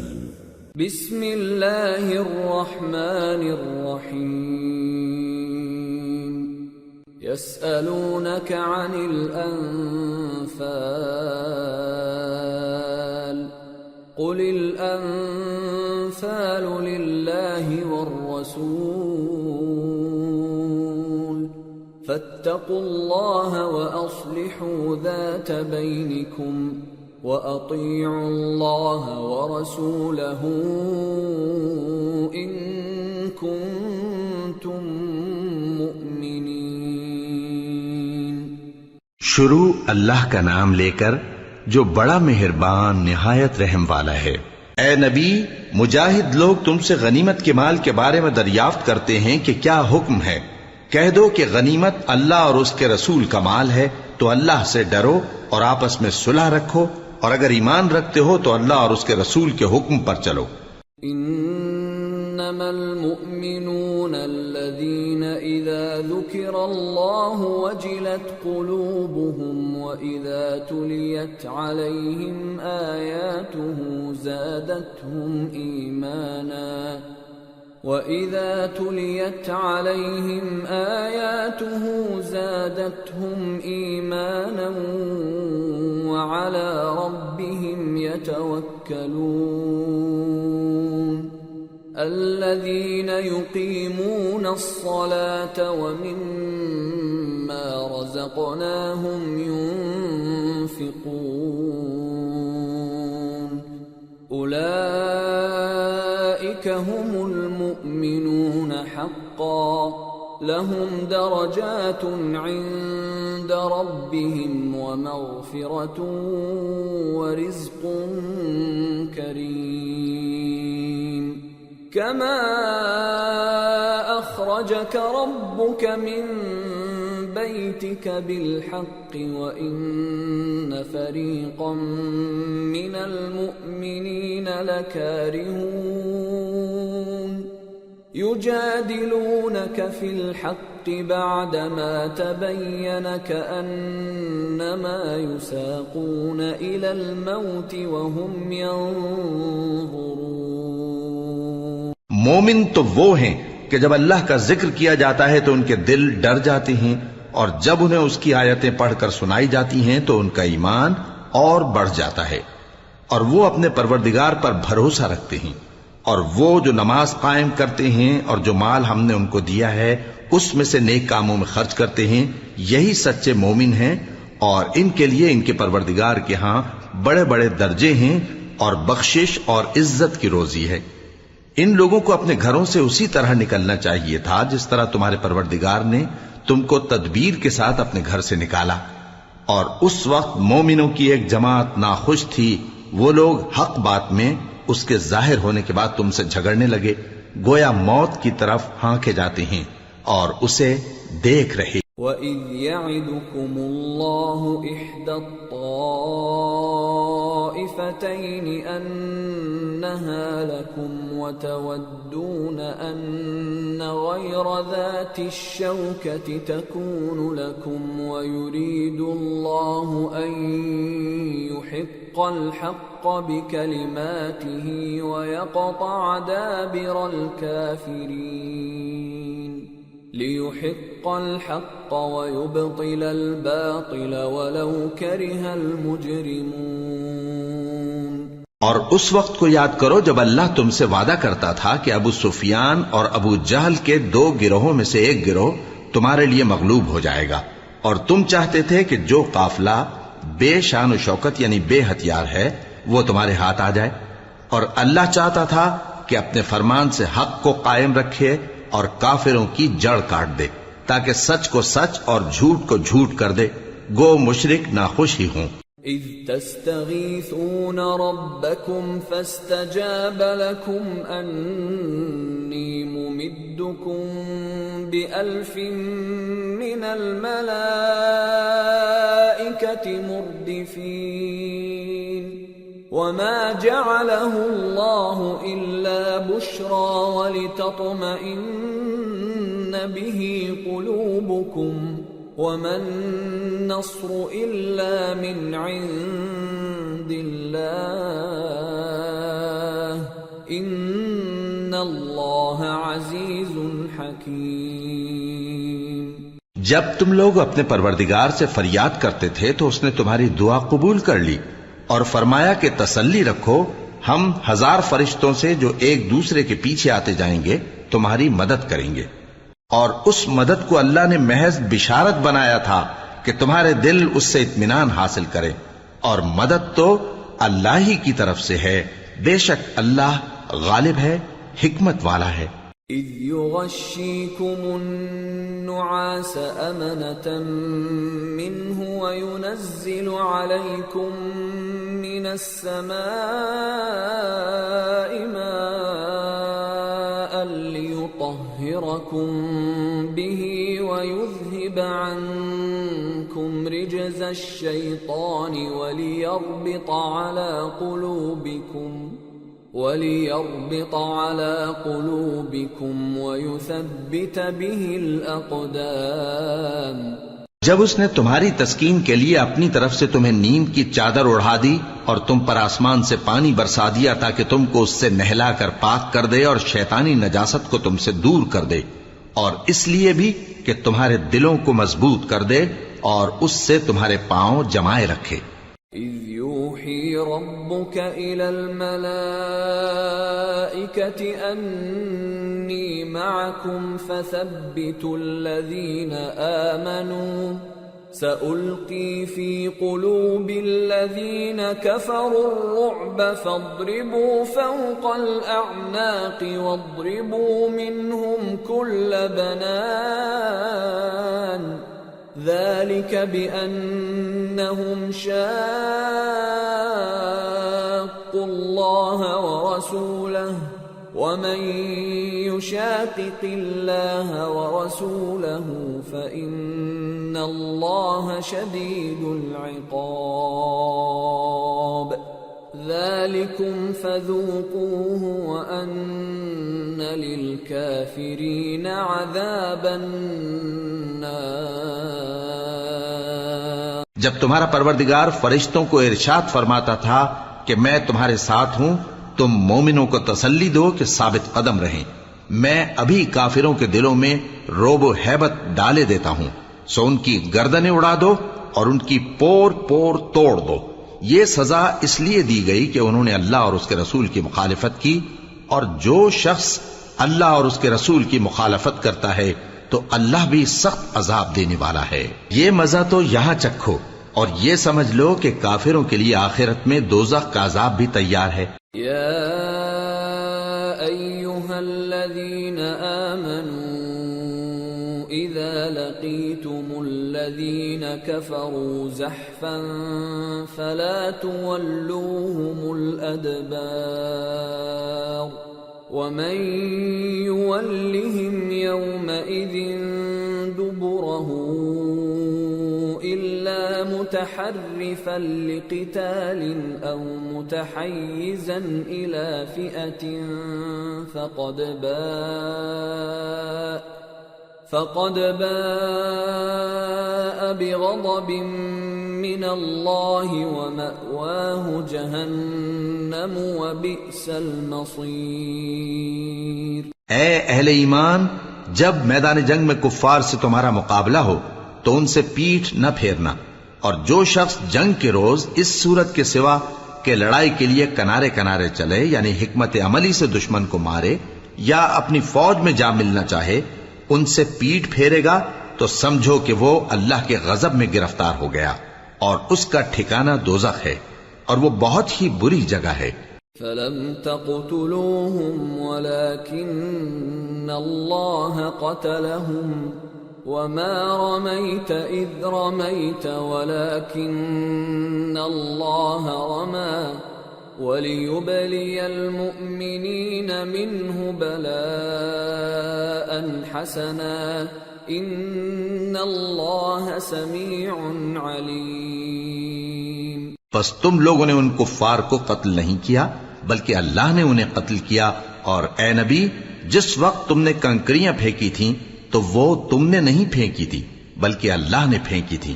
بسم اللہ الرحمن الرحیم۔ يسألونك عن الأنفال قل الأنفال لله والرسول فاتقوا الله وأصلحوا ذات بينكم وأطيعوا الله ورسوله إن كنتم مؤمنين۔ شروع اللہ کا نام لے کر جو بڑا مہربان نہایت رحم والا ہے۔ اے نبی، مجاہد لوگ تم سے غنیمت کے مال کے بارے میں دریافت کرتے ہیں کہ کیا حکم ہے۔ کہہ دو کہ غنیمت اللہ اور اس کے رسول کا مال ہے، تو اللہ سے ڈرو اور آپس میں صلح رکھو، اور اگر ایمان رکھتے ہو تو اللہ اور اس کے رسول کے حکم پر چلو۔ انما المؤمنون الذين اذا ذكر الله وجلت قلوبهم واذا تليت عليهم آياته زادتهم ايمانا وَإِذَا تُلِيَتْ عَلَيْهِمْ آيَاتُهُ زَادَتْهُمْ إِيمَانًا وَعَلَى رَبِّهِمْ يَتَوَكَّلُونَ الَّذِينَ يُقِيمُونَ الصَّلَاةَ وَمِمَّا رَزَقْنَاهُمْ رزقناهم ينفقون أولئك هم المؤمنون حقا لهم درجات عند ربهم ومغفرة ورزق كريم كما أخرجك ربك من بيتك بالحق وإن فريقا من المؤمنين لكارهون يجادلونك في الحق بعدما تبين كأنما يساقون إلى الموت وهم ينظرون. مومن تو وہ ہیں کہ جب اللہ کا ذکر کیا جاتا ہے تو ان کے دل ڈر جاتے ہیں، اور جب انہیں اس کی آیتیں پڑھ کر سنائی جاتی ہیں تو ان کا ایمان اور بڑھ جاتا ہے، اور وہ اپنے پروردگار پر بھروسہ رکھتے ہیں، اور وہ جو نماز قائم کرتے ہیں اور جو مال ہم نے ان کو دیا ہے اس میں سے نیک کاموں میں خرچ کرتے ہیں، یہی سچے مومن ہیں، اور ان کے لیے ان کے پروردگار کے ہاں بڑے بڑے درجے ہیں اور بخشش اور عزت کی روزی ہے. ان لوگوں کو اپنے گھروں سے اسی طرح نکلنا چاہیے تھا جس طرح تمہارے پروردگار نے تم کو تدبیر کے ساتھ اپنے گھر سے نکالا. اور اس وقت مومنوں کی ایک جماعت ناخوش تھی، وہ لوگ حق بات میں اس کے ظاہر ہونے کے بعد تم سے جھگڑنے لگے، گویا موت کی طرف ہانکے جاتے ہیں اور اسے دیکھ رہے. وَإِذْ يَعِدُكُمُ اللَّهُ إِحْدَى الطَّائِفَتَيْنِ أَنَّهَا لَكُمْ وَتَوَدُّونَ أَنَّ غَيْرَ ذَاتِ الشَّوْكَةِ تَكُونُ لَكُمْ وَيُرِيدُ اللَّهُ أَن يُحِقَّ الْحَقَّ بِكَلِمَاتِهِ وَيَقْطَعَ دَابِرَ الْكَافِرِينَ لِيُحِقَّ الْحَقَّ وَيُبْطِلَ الْبَاطِلَ وَلَوْ كَرِهَ الْمُجْرِمُونَ. اور اس وقت کو یاد کرو جب اللہ تم سے وعدہ کرتا تھا کہ ابو سفیان اور ابو جہل کے 2 گروہوں میں سے ایک گروہ تمہارے لیے مغلوب ہو جائے گا، اور تم چاہتے تھے کہ جو قافلہ بے شان و شوکت یعنی بے ہتھیار ہے وہ تمہارے ہاتھ آ جائے، اور اللہ چاہتا تھا کہ اپنے فرمان سے حق کو قائم رکھے اور کافروں کی جڑ کاٹ دے، تاکہ سچ کو سچ اور جھوٹ کو جھوٹ کر دے، گو مشرک ناخوش ہی ہوں. اذ تستغیثون ربکم فاستجاب لکم انی ممدکم بألف من الملائکة مردفین وما جعله الله إلا بشرى ولتطمئن به قلوبكم وما النصر إلا من عند الله إن الله عزيز حكيم. جب تم لوگ اپنے پروردگار سے فریاد کرتے تھے تو اس نے تمہاری دعا قبول کر لی اور فرمایا کہ تسلی رکھو، ہم 1000 فرشتوں سے جو ایک دوسرے کے پیچھے آتے جائیں گے تمہاری مدد کریں گے. اور اس مدد کو اللہ نے محض بشارت بنایا تھا کہ تمہارے دل اس سے اطمینان حاصل کرے، اور مدد تو اللہ ہی کی طرف سے ہے، بے شک اللہ غالب ہے، حکمت والا ہے. اذ يغشيكم النعاس أمنة منه وينزل عليكم من السماء ماء ليطهركم به ويذهب عنكم رجز الشيطان وليربط على قلوبكم ويثبت به الأقدام. جب اس نے تمہاری تسکین کے لیے اپنی طرف سے تمہیں نیند کی چادر اڑھا دی اور تم پر آسمان سے پانی برسا دیا تاکہ تم کو اس سے نہلا کر پاک کر دے اور شیطانی نجاست کو تم سے دور کر دے، اور اس لیے بھی کہ تمہارے دلوں کو مضبوط کر دے اور اس سے تمہارے پاؤں جمائے رکھے. اذ يوحي ربك الى الملائكة اني معكم فثبتوا الذين آمنوا سألقي في قلوب الذين كفروا الرعب فاضربوا فوق الأعناق واضربوا منهم كل بنان ذلك بأنهم شاقوا الله ورسوله ومن يشاقق الله ورسوله فإن الله شديد العقاب ذلكم فذوقوه وأن للكافرين عذاب النار. جب تمہارا پروردگار فرشتوں کو ارشاد فرماتا تھا کہ میں تمہارے ساتھ ہوں، تم مومنوں کو تسلی دو کہ ثابت قدم رہیں، میں ابھی کافروں کے دلوں میں روب و ہیبت ڈالے دیتا ہوں، سو ان کی گردنیں اڑا دو اور ان کی پور پور توڑ دو. یہ سزا اس لیے دی گئی کہ انہوں نے اللہ اور اس کے رسول کی مخالفت کی، اور جو شخص اللہ اور اس کے رسول کی مخالفت کرتا ہے تو اللہ بھی سخت عذاب دینے والا ہے. یہ مزہ تو یہاں چکھو اور یہ سمجھ لو کہ کافروں کے لیے آخرت میں دوزخ کا عذاب بھی تیار ہے. یا ایھا الذین آمنوا اذا لقیتم الذین کفروا زحفا فلا تولوهم الادبار ومن يولهم يومئذ دبره إلا متحرفا لقتال أو متحيزا إلى فئة فقد باء بغضب من الله ومأواه جهنم وبئس المصير. اے اہل ایمان، جب میدان جنگ میں کفار سے تمہارا مقابلہ ہو تو ان سے پیٹھ نہ پھیرنا، اور جو شخص جنگ کے روز اس صورت کے سوا کہ لڑائی کے لیے کنارے کنارے چلے، یعنی حکمت عملی سے دشمن کو مارے یا اپنی فوج میں جا ملنا چاہے، ان سے پیٹ پھیرے گا تو سمجھو کہ وہ اللہ کے غضب میں گرفتار ہو گیا، اور اس کا ٹھکانہ دوزخ ہے، اور وہ بہت ہی بری جگہ ہے. فلم تقتلوهم ولكن الله قتلهم وما رميت إذ رميت ولكن الله رمى وليبلي المؤمنين منه بلاء حسنا إن الله سميع عليم. پس تم لوگوں نے ان کفار کو قتل نہیں کیا بلکہ اللہ نے انہیں قتل کیا، اور اے نبی جس وقت تم نے کنکریاں پھینکی تھیں تو وہ تم نے نہیں پھینکی تھی بلکہ اللہ نے پھینکی تھی.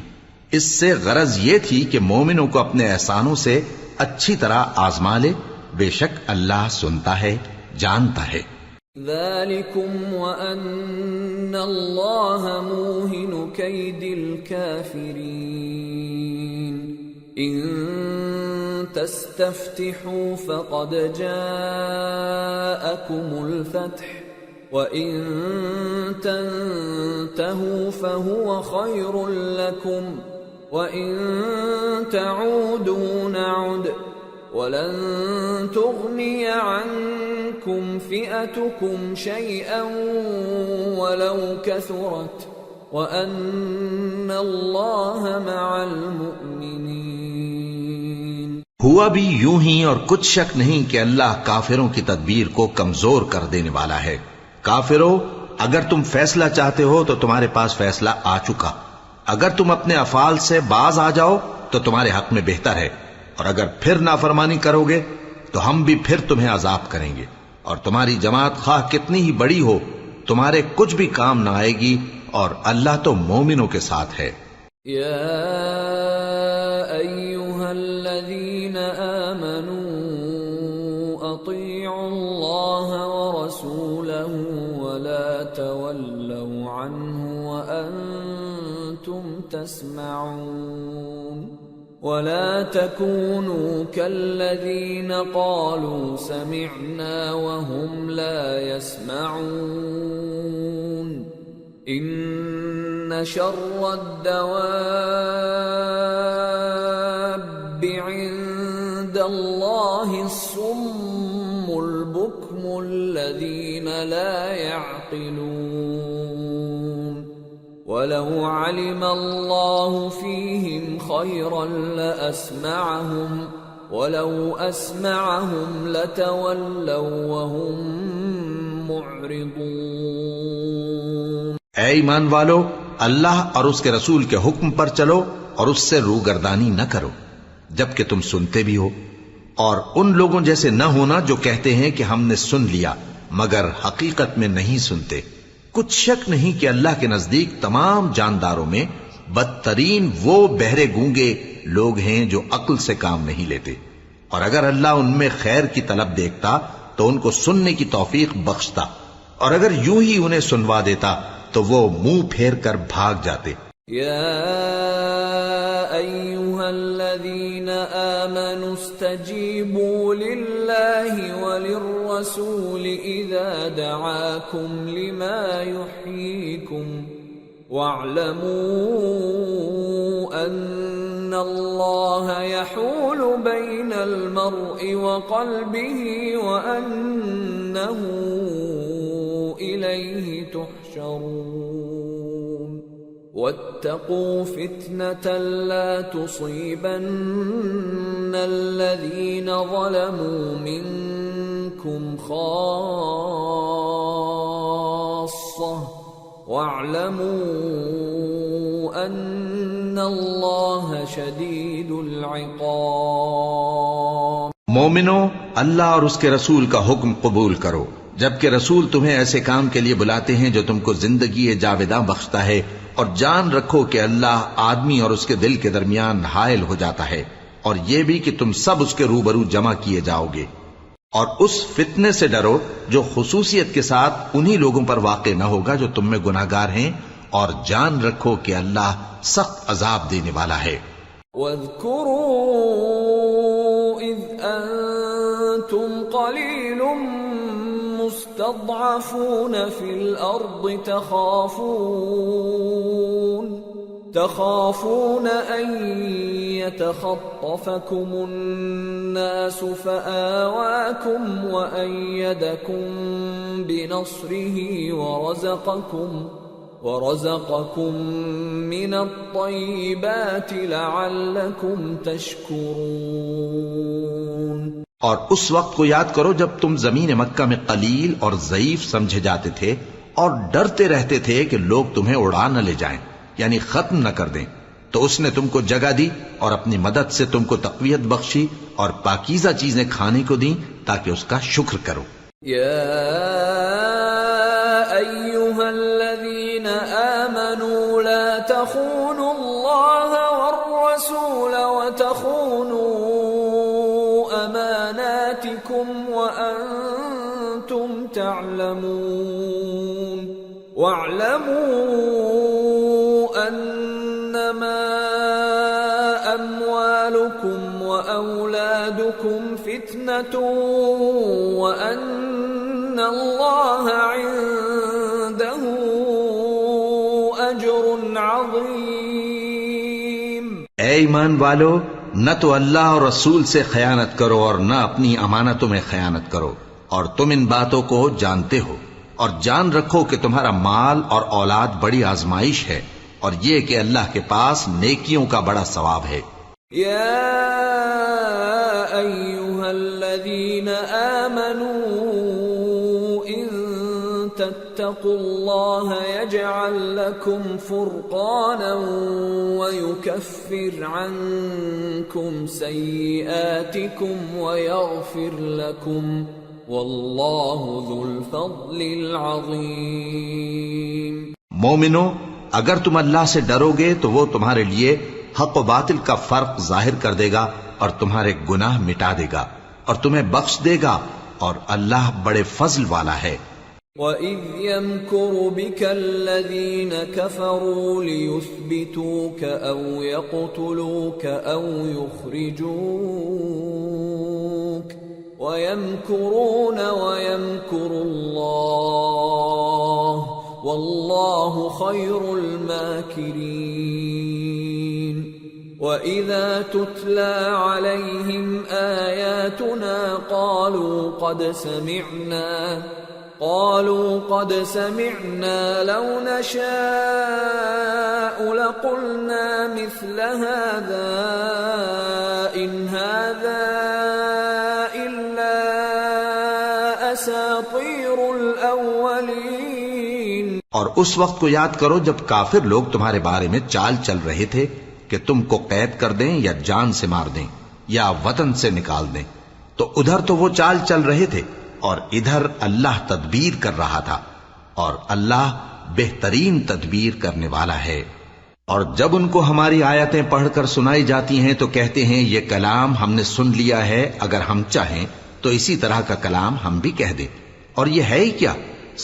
اس سے غرض یہ تھی کہ مومنوں کو اپنے احسانوں سے اچھی طرح آزما لے، بے شک اللہ سنتا ہے، جانتا ہے. ذَلِكُمْ وَأَنَّ اللَّهَ مُوهِنُ كَيْدِ الْكَافِرِينَ. إِن تَسْتَفْتِحُوا فَقَدْ جَاءَكُمُ الْفَتْحُ وَإِن تَنْتَهُوا فَهُوَ خَيْرٌ لَكُمْ وَإِن تَعُودُوا نَعُدْ وَلَن تُغْنِيَ عَنكُمْ فِئَتُكُمْ شَيْئًا وَلَوْ كَثُرَتْ وَأَنَّ اللَّهَ مَعَ الْمُؤْمِنِينَ. ہوا بھی یوں ہی، اور کچھ شک نہیں کہ اللہ کافروں کی تدبیر کو کمزور کر دینے والا ہے. کافروں، اگر تم فیصلہ چاہتے ہو تو تمہارے پاس فیصلہ آ چکا. اگر تم اپنے افعال سے باز آ جاؤ تو تمہارے حق میں بہتر ہے، اور اگر پھر نافرمانی کرو گے تو ہم بھی پھر تمہیں عذاب کریں گے، اور تمہاری جماعت خواہ کتنی ہی بڑی ہو تمہارے کچھ بھی کام نہ آئے گی، اور اللہ تو مومنوں کے ساتھ ہے. یا ایھا الذین آمنوا اطیعوا اللہ ورسولہ ولا تولوا عنہ وانتم تسمعون ولا تكونوا كالذين قالوا سمعنا وهم لا يسمعون إن شر الدواب عند الله الصم البكم الذين لا يعقلون ولو علم الله فيهم خيرا لأسمعهم ولو أسمعهم لتولوا وهم معرضون۔ اے ایمان والو، اللہ اور اس کے رسول کے حکم پر چلو اور اس سے روگردانی نہ کرو جبکہ تم سنتے بھی ہو، اور ان لوگوں جیسے نہ ہونا جو کہتے ہیں کہ ہم نے سن لیا مگر حقیقت میں نہیں سنتے۔ کچھ شک نہیں کہ اللہ کے نزدیک تمام جانداروں میں بدترین وہ بہرے گونگے لوگ ہیں جو عقل سے کام نہیں لیتے، اور اگر اللہ ان میں خیر کی طلب دیکھتا تو ان کو سننے کی توفیق بخشتا، اور اگر یوں ہی انہیں سنوا دیتا تو وہ منہ پھیر کر بھاگ جاتے۔ یا ایھا الذین آمنوا استجیبوا للہ وللرسول اذا دعاکم لما یحییکم واعلموا ان اللہ یحول بین المرء وقلبہ وانہ الیہ تحشرون واتقوا فتنة لا تصيبن الذين ظلموا منكم خاصة واعلموا أن الله شديد العقاب۔ مومنو، اللہ اور اس کے رسول کا حکم قبول کرو جبکہ رسول تمہیں ایسے کام کے لیے بلاتے ہیں جو تم کو زندگی جاوداں بخشتا ہے، اور جان رکھو کہ اللہ آدمی اور اس کے دل کے درمیان حائل ہو جاتا ہے، اور یہ بھی کہ تم سب اس کے روبرو جمع کیے جاؤ گے، اور اس فتنے سے ڈرو جو خصوصیت کے ساتھ انہی لوگوں پر واقع نہ ہوگا جو تم میں گناہگار ہیں، اور جان رکھو کہ اللہ سخت عذاب دینے والا ہے۔ وَاذْكُرُوا إِذْ أَنْتُمْ قَلِيلٌ مستضعفون في الأرض تخافون أن يتخطفكم الناس فآواكم وأيدكم بنصره ورزقكم من الطيبات لعلكم تشكرون۔ اور اس وقت کو یاد کرو جب تم زمین مکہ میں قلیل اور ضعیف سمجھے جاتے تھے اور ڈرتے رہتے تھے کہ لوگ تمہیں اڑا نہ لے جائیں، یعنی ختم نہ کر دیں، تو اس نے تم کو جگہ دی اور اپنی مدد سے تم کو تقویت بخشی اور پاکیزہ چیزیں کھانے کو دیں تاکہ اس کا شکر کرو۔ یا ایھا الذین آمنوا لا تخونوا اللہ والرسول وتخونوا أماناتكم وأنتم تعلمون واعلموا أنما أموالكم وأولادكم فتنة وأن الله عنده أجر عظيم۔ اے ایمان والو، نہ تو اللہ اور رسول سے خیانت کرو اور نہ اپنی امانتوں میں خیانت کرو، اور تم ان باتوں کو جانتے ہو، اور جان رکھو کہ تمہارا مال اور اولاد بڑی آزمائش ہے، اور یہ کہ اللہ کے پاس نیکیوں کا بڑا ثواب ہے۔ یا ایھا الذین آمنوا ان تتقوا اللہ یجعل لکم فرقانا ویکفر عنکم سیئاتکم ویغفر لکم واللہ ذو الفضل العظیم۔ مومنو، اگر تم اللہ سے ڈرو گے تو وہ تمہارے لیے حق و باطل کا فرق ظاہر کر دے گا اور تمہارے گناہ مٹا دے گا اور تمہیں بخش دے گا، اور اللہ بڑے فضل والا ہے۔ وَإِذْ يَمْكُرُ بِكَ الَّذِينَ كَفَرُوا لِيُثْبِتُوكَ أَوْ يَقْتُلُوكَ أَوْ يُخْرِجُوكَ وَيَمْكُرُونَ وَيَمْكُرُ اللَّهُ وَاللَّهُ واللہ خیر الماکرین وَإِذَا تُتْلَى عَلَيْهِمْ آيَاتُنَا قالوا قد سمعنا لو نشاء لقلنا مثل هذا إن هذا إلا أساطير الأولين. اور اس وقت کو یاد کرو جب کافر لوگ تمہارے بارے میں چال چل رہے تھے کہ تم کو قید کر دیں یا جان سے مار دیں یا وطن سے نکال دیں. تو ادھر تو وہ چال چل رہے تھے اور ادھر اللہ تدبیر کر رہا تھا، اور اللہ بہترین تدبیر کرنے والا ہے. اور جب ان کو ہماری آیتیں پڑھ کر سنائی جاتی ہیں تو کہتے ہیں یہ کلام ہم نے سن لیا ہے، اگر ہم چاہیں تو اسی طرح کا کلام ہم بھی کہہ دیں. اور یہ ہے ہی کیا،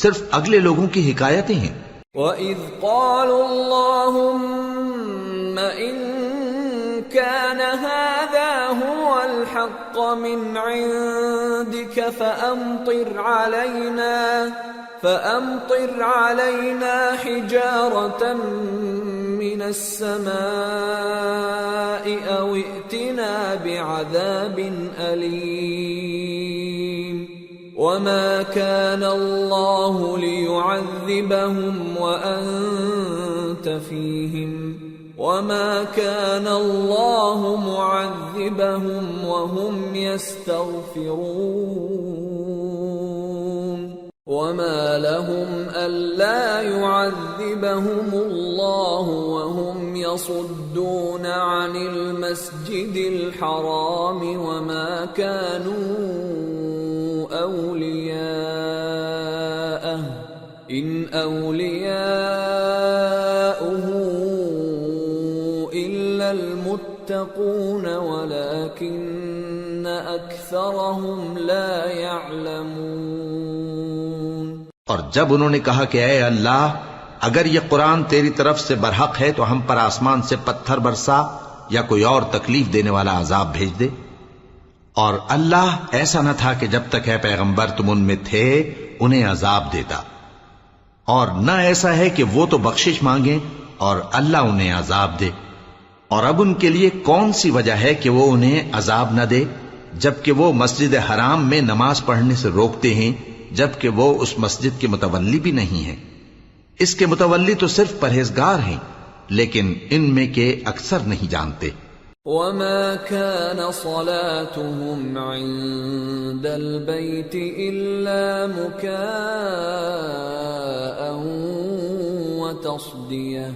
صرف اگلے لوگوں کی حکایتیں ہیں. وَإِذْ قَالُوا اللَّهُمَّ إِن كَانَ هَذَا هُوَ الْحَقَّ مِنْ عِنْدِكَ فَأَمْطِرْ عَلَيْنَا حِجَارَةً مِّنَ السَّمَاءِ أَوْ ائْتِنَا بِعَذَابٍ أَلِيمٍ. وَمَا كَانَ اللَّهُ لِيُعَذِّبَهُمْ وَأَنْتَ فِيهِمْ وَمَا كَانَ اللَّهُ مُعَذِّبَهُمْ وَهُمْ يَسْتَغْفِرُونَ. وَمَا لَهُمْ أَلَّا يُعَذِّبَهُمُ اللَّهُ وَهُمْ يَصُدُّونَ عَنِ الْمَسْجِدِ الْحَرَامِ وَمَا كَانُوا أَوْلِيَاءَهُ إِنْ أَوْلِيَاؤُهُ إِلَّا الْمُتَّقُونَ وَلَكِنَّ أَكْثَرَهُمْ لَا يَعْلَمُونَ. اور جب انہوں نے کہا کہ اے اللہ اگر یہ قرآن تیری طرف سے برحق ہے تو ہم پر آسمان سے پتھر برسا یا کوئی اور تکلیف دینے والا عذاب بھیج دے. اور اللہ ایسا نہ تھا کہ جب تک ہے پیغمبر تم ان میں تھے انہیں عذاب دیتا، اور نہ ایسا ہے کہ وہ تو بخشش مانگیں اور اللہ انہیں عذاب دے. اور اب ان کے لیے کون سی وجہ ہے کہ وہ انہیں عذاب نہ دے جبکہ وہ مسجد حرام میں نماز پڑھنے سے روکتے ہیں جبکہ وہ اس مسجد کے متولی بھی نہیں ہیں. اس کے متولی تو صرف پرہیزگار ہیں لیکن ان میں کے اکثر نہیں جانتے. وَمَا كَانَ صَلَاتُهُمْ عِندَ الْبَيْتِ إِلَّا مُكَاءً وَتَصْدِيَةً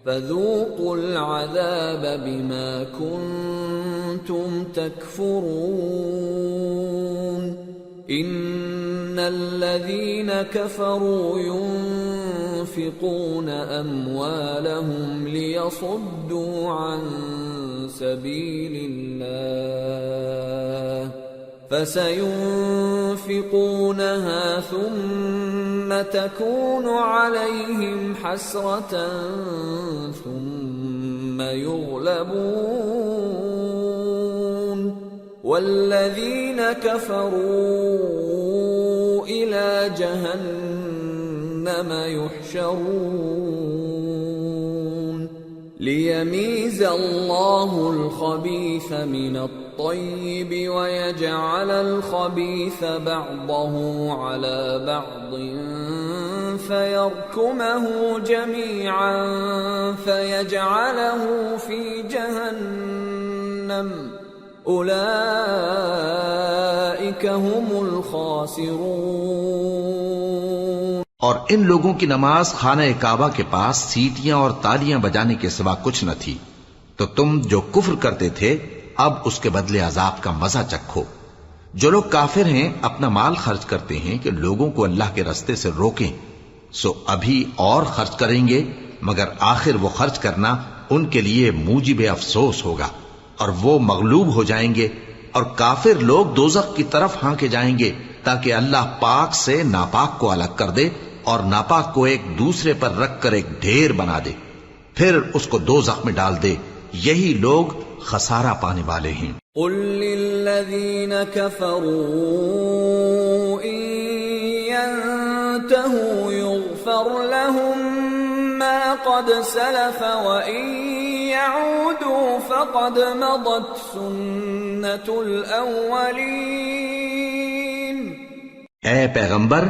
فَذُوقُوا الْعَذَابَ بِمَا كُنتُمْ تَكْفُرُونَ. إِنَّ الَّذِينَ كَفَرُوا يُنْفِقُونَ أَمْوَالَهُمْ لِيَصُدُّوا عَنْ سَبِيلِ اللَّهِ فَسَيُنْفِقُونَهَا ثُمَّ تَكُونُ عَلَيْهِمْ حَسْرَةً ثُمَّ يُغْلَبُونَ وَالَّذِينَ كَفَرُوا إِلَى جَهَنَّمَ يُحْشَرُونَ. لِيَمِيزَ اللَّهُ الْخَبِيثَ مِنَ الطَّيِّبِ وَيَجْعَلَ الْخَبِيثَ بَعْضَهُ عَلَى بَعْضٍ فَيَرْكُمَهُ جَمِيعًا فَيَجْعَلَهُ فِي جَهَنَّمَ اولئک هم الخاسرون. اور ان لوگوں کی نماز خانہ کعبہ کے پاس سیٹیاں اور تالیاں بجانے کے سوا کچھ نہ تھی. تو تم جو کفر کرتے تھے اب اس کے بدلے عذاب کا مزہ چکھو. جو لوگ کافر ہیں اپنا مال خرچ کرتے ہیں کہ لوگوں کو اللہ کے راستے سے روکیں، سو ابھی اور خرچ کریں گے، مگر آخر وہ خرچ کرنا ان کے لیے موجب افسوس ہوگا اور وہ مغلوب ہو جائیں گے. اور کافر لوگ دوزخ کی طرف ہانکے جائیں گے تاکہ اللہ پاک سے ناپاک کو الگ کر دے اور ناپاک کو ایک دوسرے پر رکھ کر ایک ڈھیر بنا دے، پھر اس کو دوزخ میں ڈال دے. یہی لوگ خسارہ پانے والے ہیں. قل للذین كفروا ان ينتهوا يغفر فاغفر لهم ما قد سلف وإن يعودوا فقد مضت سنة الأولين. اے پیغمبر،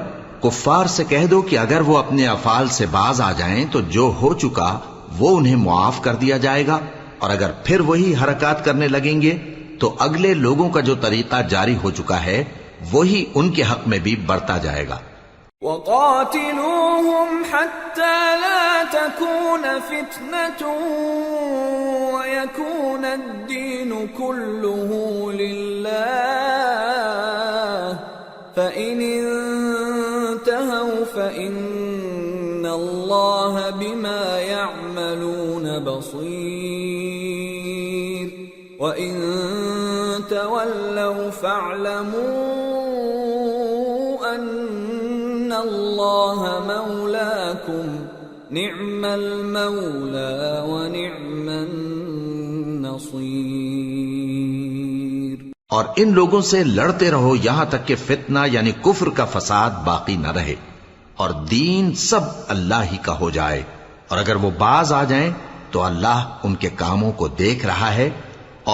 کفار سے کہہ دو کہ اگر وہ اپنے افعال سے باز آ جائیں تو جو ہو چکا وہ انہیں معاف کر دیا جائے گا، اور اگر پھر وہی حرکات کرنے لگیں گے تو اگلے لوگوں کا جو طریقہ جاری ہو چکا ہے وہی ان کے حق میں بھی برتا جائے گا. وقاتلوهم حتى لا تكون فتنة ويكون الدين كله لله فإن انتهوا فإن الله بما يعملون بصير وإن تولوا فاعلموا أن الله مولاكم نعم المولى ونعم النصير. اور ان لوگوں سے لڑتے رہو یہاں تک کہ فتنہ یعنی کفر کا فساد باقی نہ رہے اور دین سب اللہ ہی کا ہو جائے، اور اگر وہ باز آ جائیں تو اللہ ان کے کاموں کو دیکھ رہا ہے،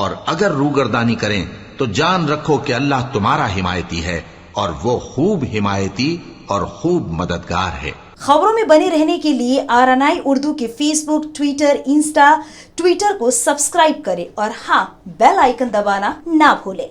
اور اگر روگردانی کریں تو جان رکھو کہ اللہ تمہارا حمایتی ہے اور وہ خوب حمایتی اور خوب مددگار ہے. خبروں میں بنے رہنے کے لیے RNI اردو کے فیس بک، ٹویٹر، انسٹا، ٹویٹر کو سبسکرائب کریں اور ہاں بیل آئیکن دبانا نہ بھولیں.